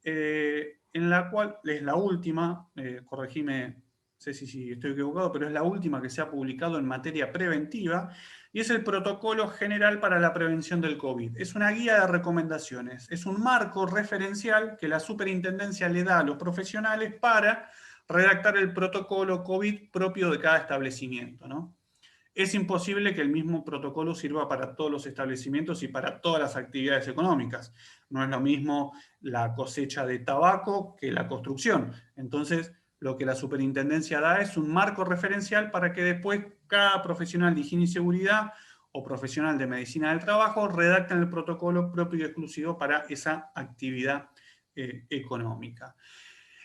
S5: en la cual es la última, corregime Ceci si estoy equivocado, pero es la última que se ha publicado en materia preventiva, y es el Protocolo General para la Prevención del COVID. Es una guía de recomendaciones, es un marco referencial que la superintendencia le da a los profesionales para redactar el protocolo COVID propio de cada establecimiento, ¿no? Es imposible que el mismo protocolo sirva para todos los establecimientos y para todas las actividades económicas. No es lo mismo la cosecha de tabaco que la construcción. Entonces, lo que la superintendencia da es un marco referencial para que después cada profesional de higiene y seguridad o profesional de medicina del trabajo redacten el protocolo propio y exclusivo para esa actividad económica.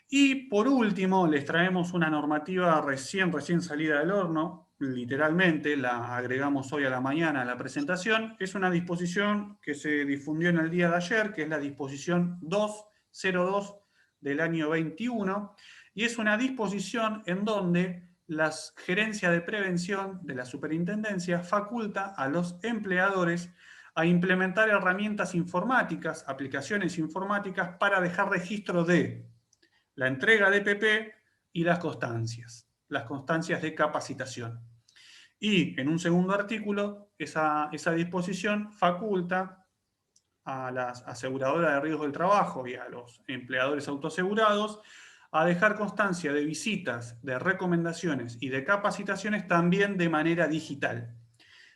S5: Y por último, les traemos una normativa recién salida del horno, literalmente, la agregamos hoy a la mañana a la presentación. Es una disposición que se difundió en el día de ayer, que es la disposición 202 del año 21, y es una disposición en donde la gerencia de prevención de la superintendencia faculta a los empleadores a implementar herramientas informáticas, aplicaciones informáticas, para dejar registro de la entrega de PP y las constancias de capacitación. Y en un segundo artículo, esa disposición faculta a las aseguradoras de riesgo del trabajo y a los empleadores autoasegurados a dejar constancia de visitas, de recomendaciones y de capacitaciones también de manera digital.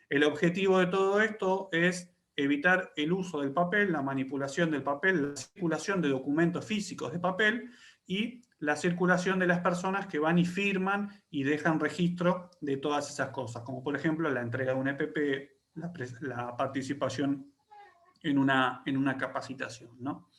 S5: El objetivo de todo esto es evitar el uso del papel, la manipulación del papel, la circulación de documentos físicos de papel y la circulación de las personas que van y firman y dejan registro de todas esas cosas, como por ejemplo la entrega de un EPP, la participación en una capacitación, ¿no?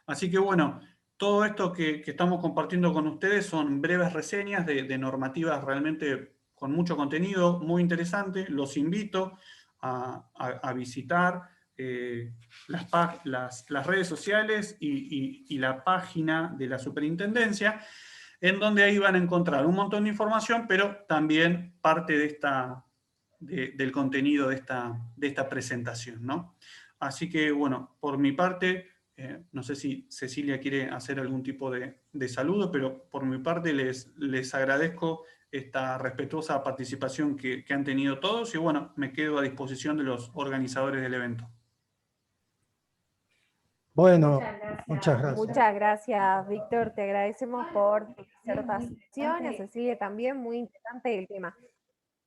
S5: Así que bueno, todo esto que estamos compartiendo con ustedes son breves reseñas de normativas realmente con mucho contenido, muy interesante. Los invito a visitar las redes sociales y la página de la superintendencia, en donde ahí van a encontrar un montón de información, pero también parte del contenido de esta presentación, ¿no? Así que, bueno, por mi parte, no sé si Cecilia quiere hacer algún tipo de saludo, pero por mi parte les agradezco esta respetuosa participación que han tenido todos, y bueno, me quedo a disposición de los organizadores del evento.
S3: Bueno, muchas gracias.
S1: Muchas gracias, Víctor. Te agradecemos por tu disertación, y a Cecilia también, muy interesante el tema.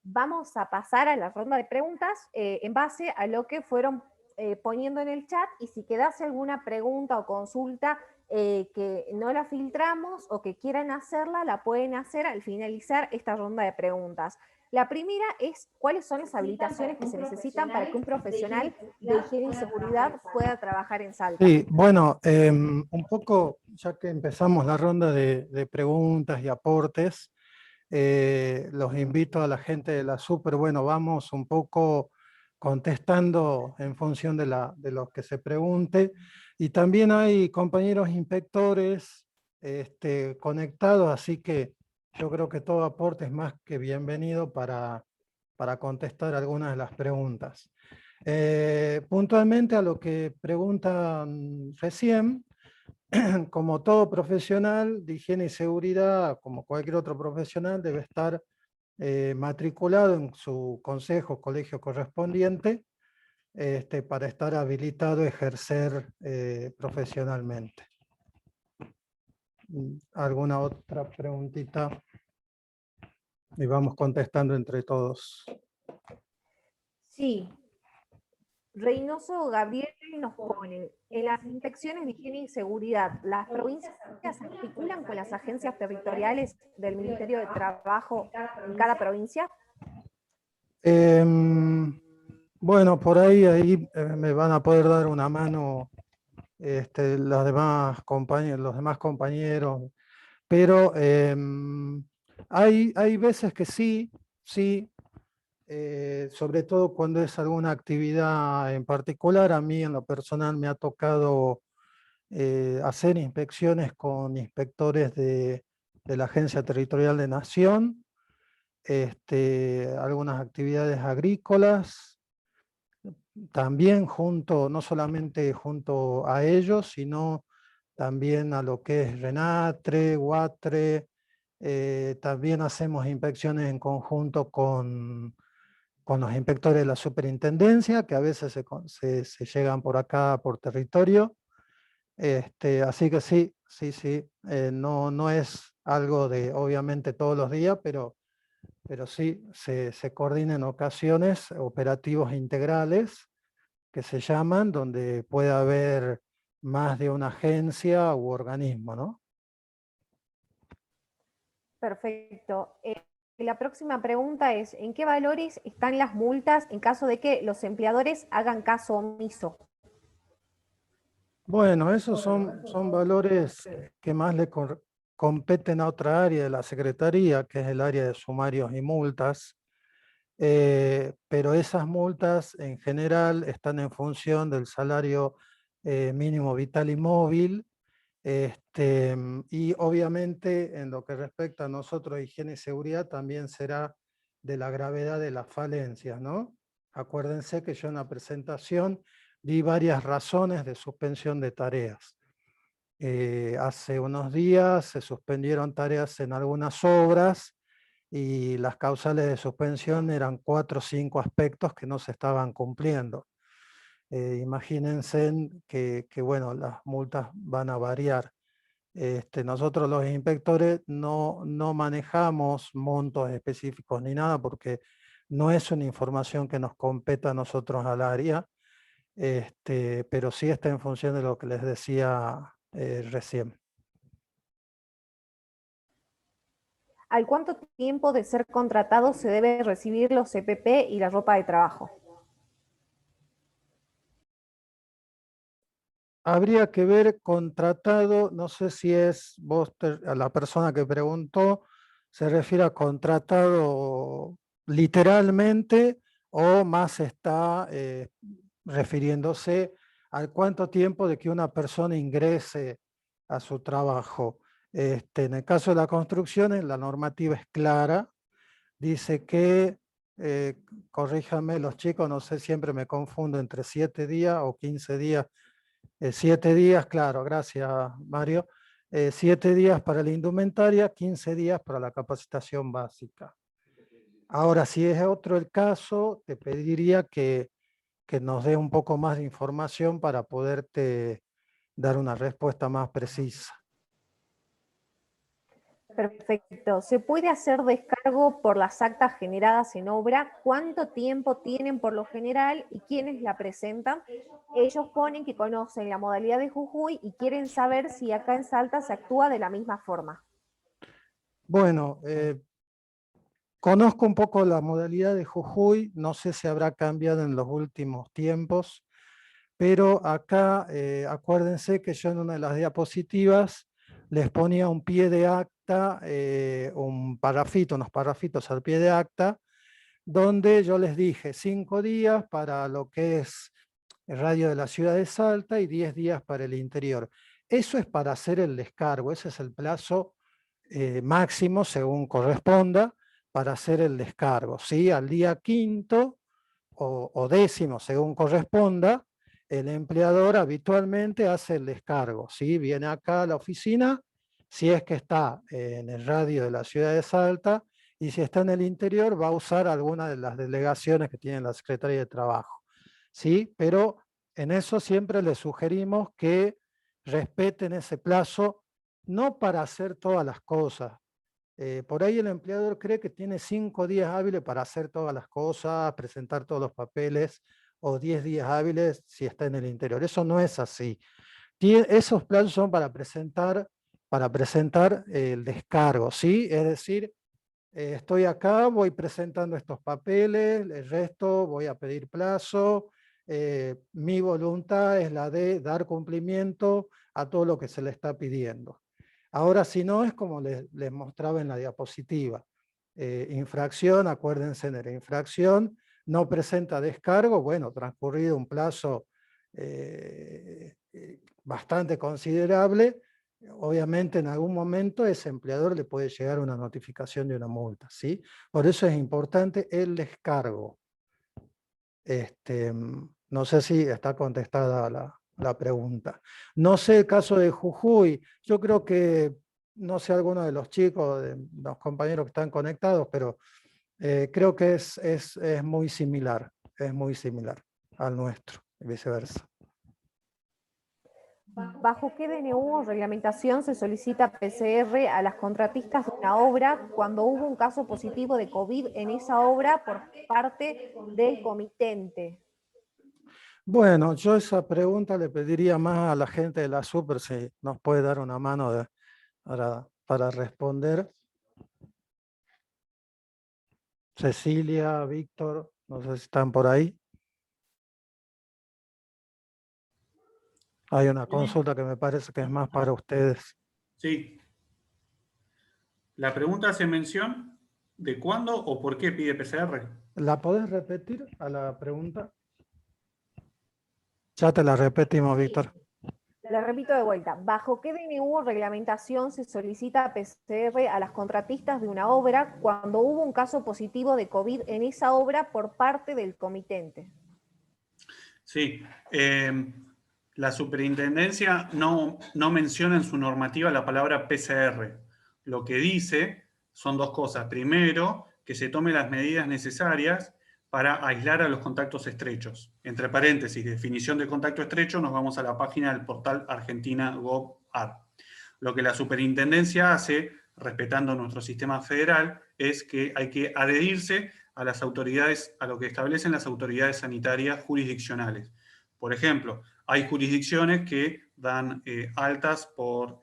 S1: Vamos a pasar a la ronda de preguntas en base a lo que fueron poniendo en el chat, y si quedase alguna pregunta o consulta que no la filtramos o que quieran hacerla, la pueden hacer al finalizar esta ronda de preguntas. La primera es: ¿cuáles son las habilitaciones que se necesitan para que un profesional de higiene y seguridad pueda trabajar en Salta?
S3: Sí, bueno, un poco, ya que empezamos la ronda de preguntas y aportes, los invito a la gente de la Super, bueno, vamos un poco contestando en función de lo que se pregunte, y también hay compañeros inspectores conectados, así que yo creo que todo aporte es más que bienvenido para contestar algunas de las preguntas. Puntualmente a lo que preguntan recién, como todo profesional de higiene y seguridad, como cualquier otro profesional, debe estar matriculado en su consejo o colegio correspondiente para estar habilitado a ejercer profesionalmente. ¿Alguna otra preguntita? Y vamos contestando entre todos.
S1: Sí. Reynoso Gabriel nos pone: en las inspecciones de higiene y seguridad, ¿las provincias se articulan con las agencias territoriales del Ministerio de Trabajo en cada provincia?
S3: Bueno, por ahí me van a poder dar una mano los demás compañeros, pero hay veces que sí, sí, sobre todo cuando es alguna actividad en particular. A mí en lo personal me ha tocado hacer inspecciones con inspectores de la Agencia Territorial de Nación, algunas actividades agrícolas, también no solamente junto a ellos, sino también a lo que es RENATRE, WATRE. También hacemos inspecciones en conjunto con los inspectores de la superintendencia, que a veces se llegan por acá por territorio. Así que sí, sí, sí, no es algo de obviamente todos los días, pero sí se coordina en ocasiones operativos integrales que se llaman, donde puede haber más de una agencia u organismo, ¿no?
S1: Perfecto. La próxima pregunta es, ¿en qué valores están las multas en caso de que los empleadores hagan caso omiso?
S3: Bueno, esos son valores que más le competen a otra área de la Secretaría, que es el área de sumarios y multas. Pero esas multas en general están en función del salario mínimo vital y móvil. Y obviamente en lo que respecta a nosotros, higiene y seguridad, también será de la gravedad de las falencias, ¿no? Acuérdense que yo en la presentación di varias razones de suspensión de tareas. Hace unos días se suspendieron tareas en algunas obras y las causales de suspensión eran 4 o 5 aspectos que no se estaban cumpliendo. Imagínense que, bueno, las multas van a variar. Nosotros los inspectores no manejamos montos específicos ni nada, porque no es una información que nos competa a nosotros al área, pero sí está en función de lo que les decía recién.
S1: ¿Al cuánto tiempo de ser contratado se debe recibir los CPP y la ropa de trabajo?
S3: Habría que ver contratado, no sé si es a la persona que preguntó, se refiere a contratado literalmente o más está refiriéndose al cuánto tiempo de que una persona ingrese a su trabajo. En el caso de la construcción, la normativa es clara, dice que, corríjanme los chicos, no sé, siempre me confundo entre 7 días o 15 días. 7 días, claro, gracias Mario. 7 días para la indumentaria, 15 días para la capacitación básica. Ahora, si es otro el caso, te pediría que nos dé un poco más de información para poderte dar una respuesta más precisa.
S1: Perfecto. ¿Se puede hacer descargo por las actas generadas en obra? ¿Cuánto tiempo tienen por lo general y quiénes la presentan? Ellos ponen que conocen la modalidad de Jujuy y quieren saber si acá en Salta se actúa de la misma forma.
S3: Bueno, conozco un poco la modalidad de Jujuy, no sé si habrá cambiado en los últimos tiempos, pero acá acuérdense que yo en una de las diapositivas les ponía un pie de acta, unos parrafitos al pie de acta, donde yo les dije 5 días para lo que es el radio de la ciudad de Salta y 10 días para el interior. Eso es para hacer el descargo, ese es el plazo máximo según corresponda para hacer el descargo. ¿Sí? Al día 5º o 10º según corresponda, el empleador habitualmente hace el descargo. ¿Sí? Viene acá a la oficina, si es que está en el radio de la ciudad de Salta, y si está en el interior va a usar alguna de las delegaciones que tiene la Secretaría de Trabajo. ¿Sí? Pero en eso siempre les sugerimos que respeten ese plazo, no para hacer todas las cosas. Por ahí el empleador cree que tiene 5 días hábiles para hacer todas las cosas, presentar todos los papeles, o 10 días hábiles si está en el interior. Eso no es así. Esos plazos son para presentar el descargo, ¿sí? Es decir, estoy acá, voy presentando estos papeles, el resto voy a pedir plazo, mi voluntad es la de dar cumplimiento a todo lo que se le está pidiendo. Ahora, si no, es como les mostraba en la diapositiva. Infracción, acuérdense de la infracción, no presenta descargo, bueno, transcurrido un plazo bastante considerable, obviamente en algún momento ese empleador le puede llegar una notificación de una multa, ¿sí? Por eso es importante el descargo. No sé si está contestada la pregunta. No sé el caso de Jujuy, yo creo que, no sé alguno de los chicos, de los compañeros que están conectados, pero creo que es muy similar al nuestro, y viceversa.
S1: ¿Bajo qué DNU o reglamentación se solicita PCR a las contratistas de una obra cuando hubo un caso positivo de COVID en esa obra por parte del comitente?
S3: Bueno, yo esa pregunta le pediría más a la gente de la Super si nos puede dar una mano para responder. Cecilia, Víctor, no sé si están por ahí. Hay una consulta que me parece que es más para ustedes.
S5: Sí. La pregunta hace mención de cuándo o por qué pide PCR.
S3: ¿La podés repetir a la pregunta? Ya te la repetimos, Víctor.
S1: La repito de vuelta. ¿Bajo qué DNU o reglamentación se solicita PCR a las contratistas de una obra cuando hubo un caso positivo de COVID en esa obra por parte del comitente?
S5: Sí. La superintendencia no menciona en su normativa la palabra PCR. Lo que dice son dos cosas. Primero, que se tomen las medidas necesarias para aislar a los contactos estrechos. Entre paréntesis, definición de contacto estrecho, nos vamos a la página del portal Argentina.gov.ar. Lo que la superintendencia hace, respetando nuestro sistema federal, es que hay que adherirse a las autoridades, a lo que establecen las autoridades sanitarias jurisdiccionales. Por ejemplo, hay jurisdicciones que dan altas por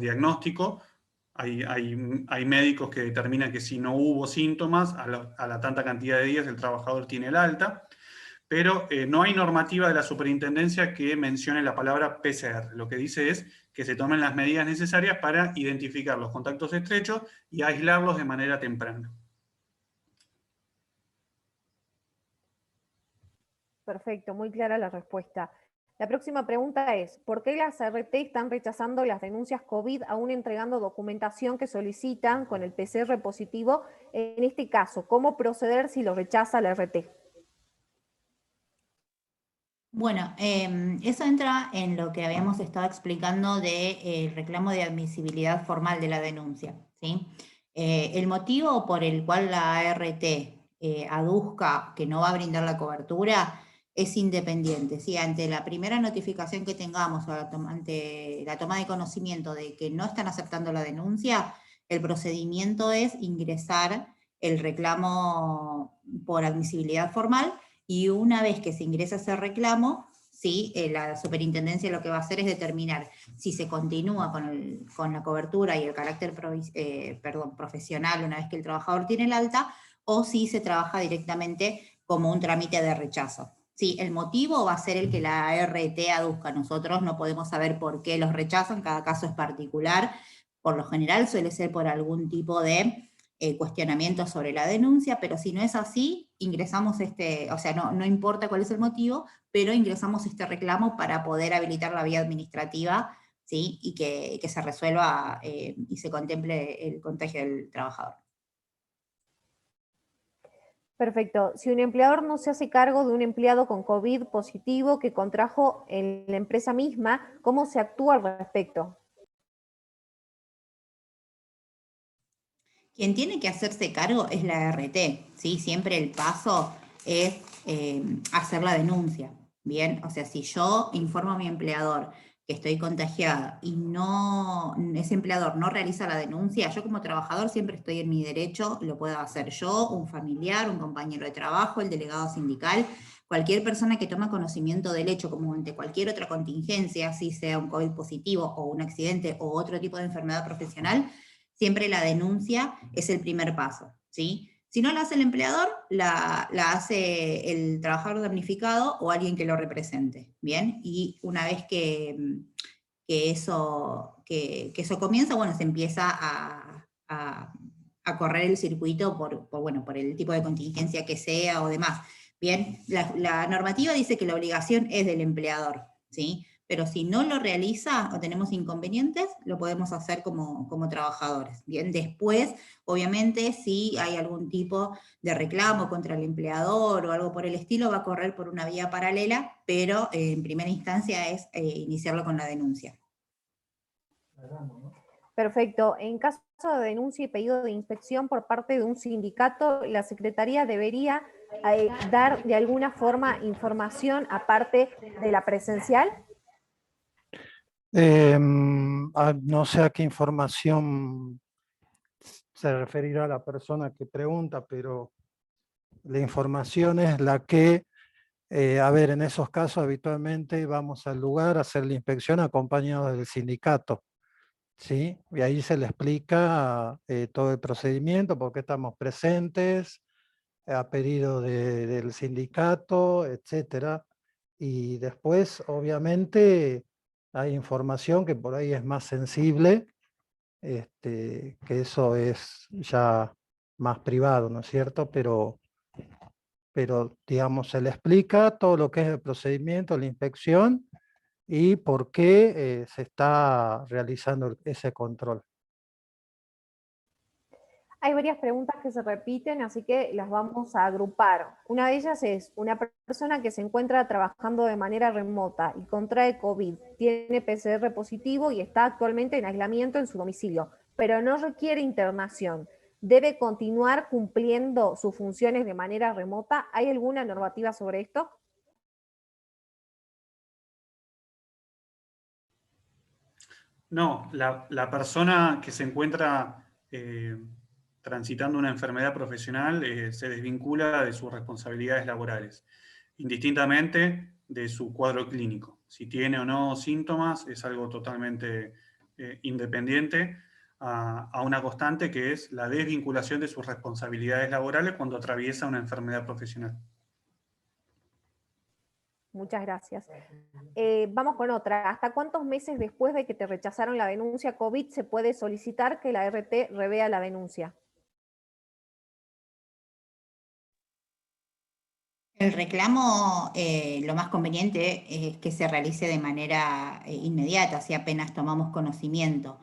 S5: diagnóstico. Hay médicos que determinan que si no hubo síntomas, a la tanta cantidad de días el trabajador tiene el alta, pero no hay normativa de la superintendencia que mencione la palabra PCR. Lo que dice es que se tomen las medidas necesarias para identificar los contactos estrechos y aislarlos de manera temprana.
S1: Perfecto, muy clara la respuesta. La próxima pregunta es, ¿por qué las RT están rechazando las denuncias COVID aún entregando documentación que solicitan con el PCR positivo? En este caso, ¿cómo proceder si lo rechaza la RT?
S6: Bueno, eso entra en lo que habíamos estado explicando del reclamo de admisibilidad formal de la denuncia, ¿sí? El motivo por el cual la ART aduzca que no va a brindar la cobertura es independiente, ¿sí? Ante la primera notificación que tengamos, ante la toma de conocimiento de que no están aceptando la denuncia, el procedimiento es ingresar el reclamo por admisibilidad formal. Y una vez que se ingresa ese reclamo, ¿sí? La superintendencia lo que va a hacer es determinar si se continúa con la cobertura y el carácter profesional una vez que el trabajador tiene el alta, o si se trabaja directamente como un trámite de rechazo. Sí, el motivo va a ser el que la ART aduzca. Nosotros no podemos saber por qué los rechazan, cada caso es particular. Por lo general suele ser por algún tipo de cuestionamiento sobre la denuncia, pero si no es así, ingresamos o sea, no importa cuál es el motivo, pero ingresamos este reclamo para poder habilitar la vía administrativa, ¿sí? Y que se resuelva y se contemple el contagio del trabajador.
S1: Perfecto. Si un empleador no se hace cargo de un empleado con COVID positivo que contrajo en la empresa misma, ¿cómo se actúa al respecto?
S6: Quien tiene que hacerse cargo es la ART, ¿sí? Siempre el paso es hacer la denuncia, ¿bien? O sea, si yo informo a mi empleador que estoy contagiada y ese empleador no realiza la denuncia, yo como trabajador siempre estoy en mi derecho, lo puedo hacer yo, un familiar, un compañero de trabajo, el delegado sindical, cualquier persona que tome conocimiento del hecho, como ante cualquier otra contingencia, si sea un COVID positivo o un accidente o otro tipo de enfermedad profesional, siempre la denuncia es el primer paso, ¿sí? Si no la hace el empleador, la hace el trabajador damnificado o alguien que lo represente, ¿bien? Y una vez que eso comienza, bueno, se empieza a correr el circuito por el tipo de contingencia que sea o demás. Bien, la normativa dice que la obligación es del empleador, ¿sí? Pero si no lo realiza o tenemos inconvenientes, lo podemos hacer como trabajadores. Bien, después, obviamente, si hay algún tipo de reclamo contra el empleador o algo por el estilo, va a correr por una vía paralela, pero en primera instancia es iniciarlo con la denuncia.
S1: Perfecto. En caso de denuncia y pedido de inspección por parte de un sindicato, la Secretaría debería dar de alguna forma información aparte de la presencial.
S3: No sé a qué información se referirá la persona que pregunta, pero la información es la que, a ver, en esos casos habitualmente vamos al lugar a hacer la inspección acompañados del sindicato, ¿sí? Y ahí se le explica todo el procedimiento, por qué estamos presentes, a pedido del sindicato, etcétera. Y después, obviamente, hay información que por ahí es más sensible, que eso es ya más privado, ¿no es cierto? Pero digamos, se le explica todo lo que es el procedimiento, la inspección y por qué se está realizando ese control.
S1: Hay varias preguntas que se repiten, así que las vamos a agrupar. Una de ellas es, una persona que se encuentra trabajando de manera remota y contrae COVID, tiene PCR positivo y está actualmente en aislamiento en su domicilio, pero no requiere internación. ¿Debe continuar cumpliendo sus funciones de manera remota? ¿Hay alguna normativa sobre esto?
S5: No, la persona que se encuentra transitando una enfermedad profesional se desvincula de sus responsabilidades laborales, indistintamente de su cuadro clínico. Si tiene o no síntomas es algo totalmente independiente a una constante que es la desvinculación de sus responsabilidades laborales cuando atraviesa una enfermedad profesional.
S1: Muchas gracias. Vamos con otra. ¿Hasta cuántos meses después de que te rechazaron la denuncia COVID se puede solicitar que la RT revea la denuncia?
S6: El reclamo, lo más conveniente es que se realice de manera inmediata, si apenas tomamos conocimiento.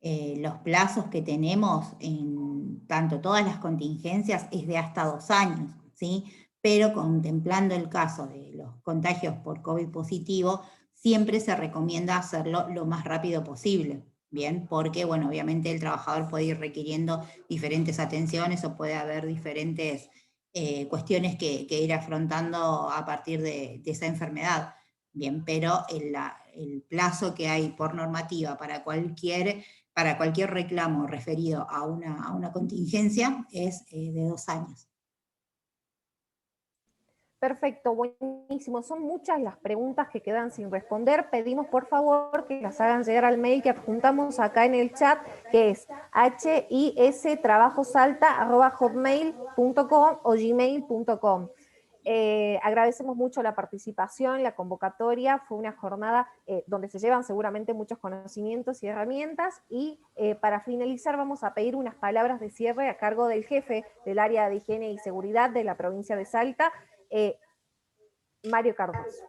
S6: Los plazos que tenemos en tanto todas las contingencias es de hasta 2 años, ¿sí? Pero contemplando el caso de los contagios por COVID positivo, siempre se recomienda hacerlo lo más rápido posible, ¿bien? Porque, bueno, obviamente el trabajador puede ir requiriendo diferentes atenciones o puede haber diferentes cuestiones que ir afrontando a partir de esa enfermedad, ¿bien? Pero el plazo que hay por normativa para cualquier reclamo referido a una contingencia es de 2 años.
S1: Perfecto, buenísimo. Son muchas las preguntas que quedan sin responder. Pedimos por favor que las hagan llegar al mail que adjuntamos acá en el chat, que es histrabajosalta@hotmail.com o gmail.com. Agradecemos mucho la participación, la convocatoria. Fue una jornada donde se llevan seguramente muchos conocimientos y herramientas. Y para finalizar vamos a pedir unas palabras de cierre a cargo del jefe del área de higiene y seguridad de la provincia de Salta, Mario Cardoso.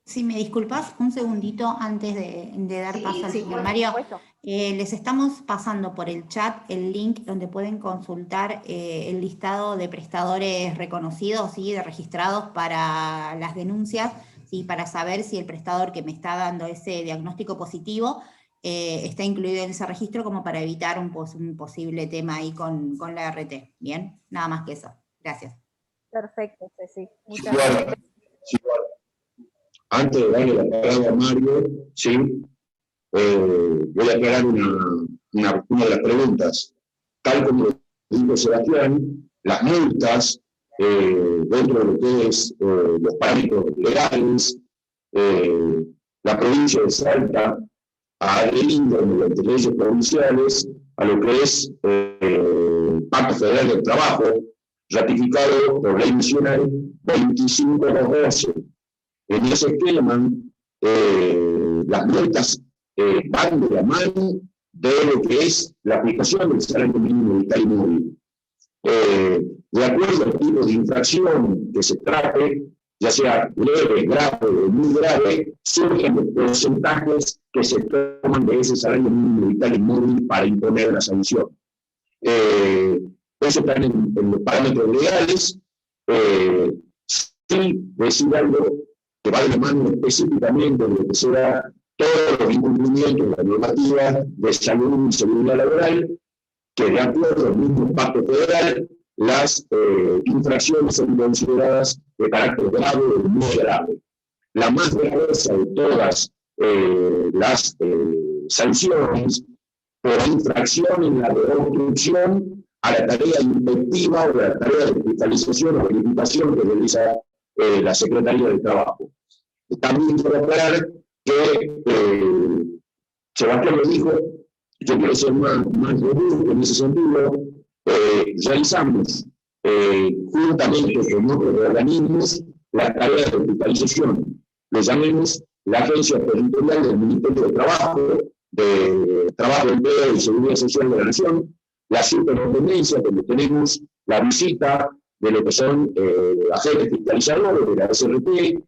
S6: Si me disculpas un segundito antes de dar paso al señor Mario, les estamos pasando por el chat el link donde pueden consultar el listado de prestadores reconocidos y registrados para las denuncias, ¿sí? Para saber si el prestador que me está dando ese diagnóstico positivo está incluido en ese registro, como para evitar un posible tema ahí con la RT. Bien, nada más que eso. Gracias.
S1: Perfecto, Ceci. Muchas gracias.
S2: Antes de darle la palabra a Mario, sí, voy a aclarar una de las preguntas. Tal como dijo Sebastián, las multas dentro de lo que es los parámetros legales, la provincia de Salta ha adherido mediante leyes provinciales a lo que es el Pacto Federal del Trabajo, ratificado por Ley Nacional 25/12. En ese esquema, las metas van de la mano de lo que es la aplicación del salario mínimo vital y móvil. De acuerdo al tipo de infracción que se trate, ya sea leve, grave o muy grave, surgen los porcentajes que se toman de ese salario mínimo vital y móvil para imponer la sanción. Eso está en los parámetros legales. Sí, decir algo que va de la mano específicamente de lo que será todos los incumplimientos de la normativa de salud y seguridad laboral, que de acuerdo al mismo pacto federal, las infracciones son consideradas de carácter grave o muy grave. La más gravosa de todas las sanciones por infracción en la de obstrucción a la tarea inspectiva o a la tarea de fiscalización o verificación que realiza la Secretaría del Trabajo. También quiero aclarar que Sebastián lo dijo, yo quiero ser más robusto en ese sentido. Realizamos juntamente con otros organismos la tarea de fiscalización. Lo llamemos la Agencia Territorial del Ministerio de Trabajo, Empleo y Seguridad Social de la Nación, la superintendencia, donde tenemos la visita de lo que son agentes fiscalizadores de la SRT,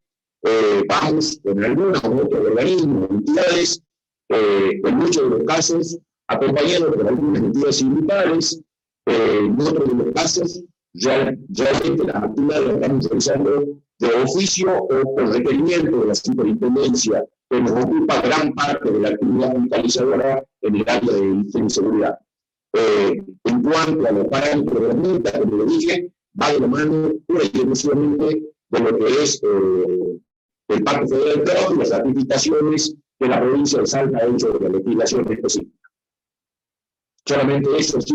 S2: vamos con algunos otros organismos, entidades, en muchos de los casos acompañados por algunas entidades sindicales, en otros de los casos realmente las actividades las estamos realizando de oficio o por requerimiento de la superintendencia, que nos ocupa gran parte de la actividad fiscalizadora en el área de higiene y seguridad. En cuanto a los parámetros de la multa, como lo dije, va de la mano pura y exclusivamente de lo que es el Pacto Federal del Trabajo y las certificaciones que la provincia de Salta ha hecho de la legislación específica. Solamente eso, sí,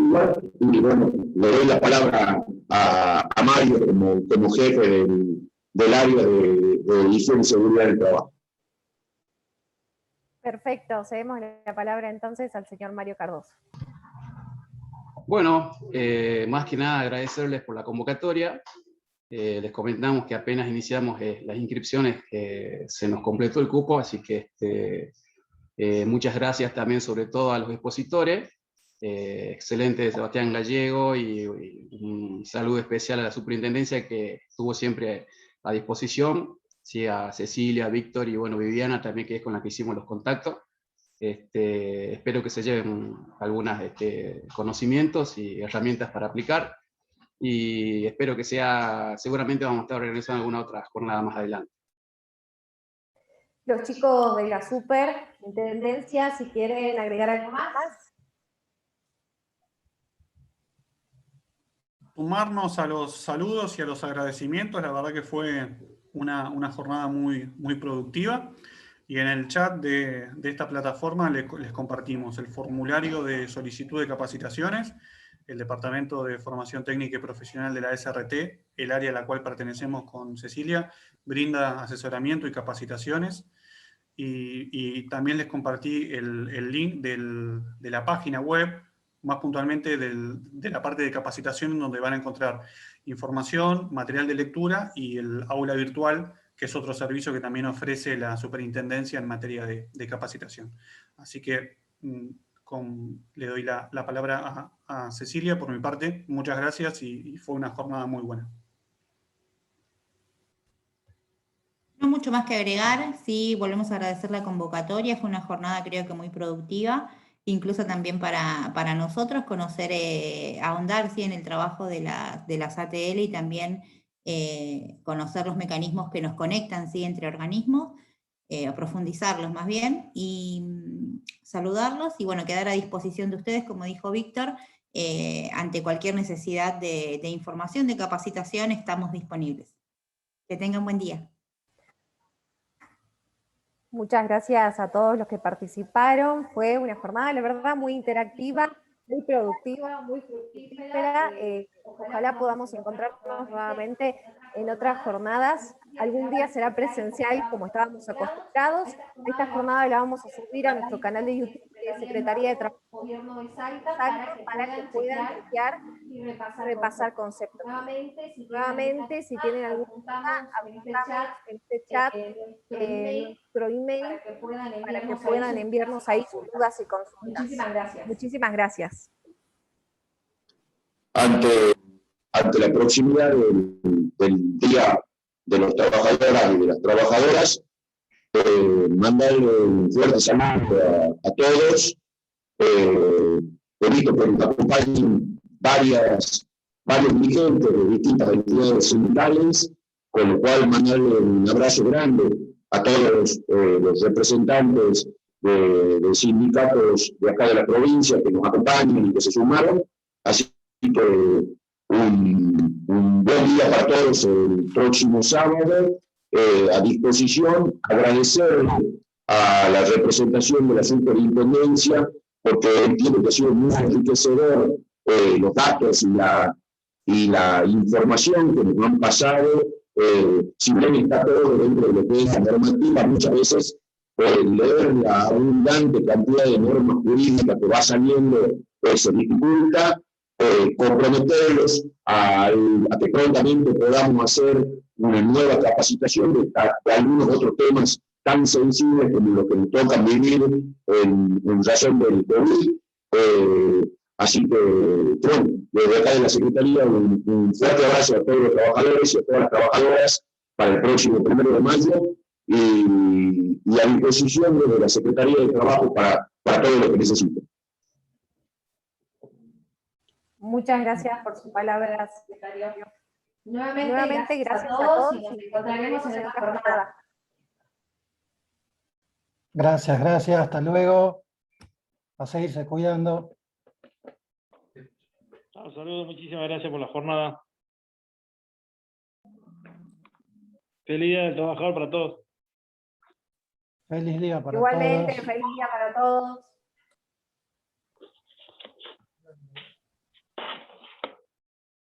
S2: y bueno, le doy la palabra a Mario como jefe del área de higiene y seguridad del trabajo.
S1: Perfecto, cedemos la palabra entonces al señor Mario Cardoso.
S7: Bueno, más que nada agradecerles por la convocatoria. Les comentamos que apenas iniciamos las inscripciones, se nos completó el cupo, así que muchas gracias también sobre todo a los expositores. Excelente Sebastián Gallego y un saludo especial a la superintendencia que estuvo siempre a disposición, sí, a Cecilia, a Víctor y bueno, Viviana también, que es con la que hicimos los contactos. Espero que se lleven algunos conocimientos y herramientas para aplicar y espero que seguramente vamos a estar organizando alguna otra jornada más adelante.
S1: Los chicos de la superintendencia, si quieren agregar algo más.
S5: Sumarnos a los saludos y a los agradecimientos, la verdad que fue una jornada muy productiva. Y en el chat de esta plataforma les compartimos el formulario de solicitud de capacitaciones. El Departamento de Formación Técnica y Profesional de la SRT, el área a la cual pertenecemos con Cecilia, brinda asesoramiento y capacitaciones. Y también les compartí el link de la página web, más puntualmente de la parte de capacitación, donde van a encontrar información, material de lectura y el aula virtual, que es otro servicio que también ofrece la superintendencia en materia de capacitación. Así que le doy la palabra a Cecilia por mi parte. Muchas gracias y fue una jornada muy buena.
S6: No mucho más que agregar, sí, volvemos a agradecer la convocatoria, fue una jornada creo que muy productiva, incluso también para nosotros conocer, ahondar sí, en el trabajo de las ATL y también conocer los mecanismos que nos conectan sí, entre organismos, profundizarlos más bien, y saludarlos y bueno, quedar a disposición de ustedes, como dijo Víctor, ante cualquier necesidad de información, de capacitación, estamos disponibles. Que tengan buen día.
S1: Muchas gracias a todos los que participaron. Fue una jornada, la verdad, muy interactiva, muy productiva, muy fructífera. Ojalá podamos encontrarnos nuevamente en otras jornadas. Algún día será presencial, como estábamos acostumbrados. Esta jornada la vamos a subir a nuestro canal de YouTube Secretaría de Trabajo Gobierno de Salta para que puedan chequear y repasar conceptos. Nuevamente, si tienen alguna duda, apuntamos en este chat nuestro email para que puedan enviarnos ahí sus dudas y consultas.
S8: Muchísimas gracias.
S1: Muchísimas gracias.
S2: Ante la proximidad del Día de los Trabajadores y de las Trabajadoras, mandarle un fuerte saludo a todos. He visto que nos acompañan varios dirigentes de distintas entidades sindicales, con lo cual mandarle un abrazo grande a todos los representantes de sindicatos de acá de la provincia que nos acompañan y que se sumaron. Así que un buen día para todos el próximo sábado. A disposición, agradecerle a la representación de la superintendencia, porque entiendo que ha sido muy enriquecedor los datos y la información que nos han pasado. Si bien está todo dentro de lo que es la normativa, muchas veces leer la abundante cantidad de normas jurídicas que va saliendo se dificulta. Comprometerlos a que prontamente podamos hacer una nueva capacitación de algunos otros temas tan sensibles como los que nos tocan vivir en razón del COVID. Así que, bueno, desde acá de la Secretaría, un fuerte abrazo a todos los trabajadores y a todas las trabajadoras para el próximo 1 de mayo y a disposición de la Secretaría de Trabajo para todo lo que necesiten.
S1: Muchas gracias por sus palabras, secretario.
S8: Nuevamente,
S1: gracias a todos y nos
S8: encontraremos en otra jornada.
S3: Gracias, hasta luego. A seguirse cuidando.
S9: Saludos, muchísimas gracias por la jornada. Feliz Día del Trabajador para todos.
S3: Feliz día para todos.
S1: Igualmente, feliz día para todos.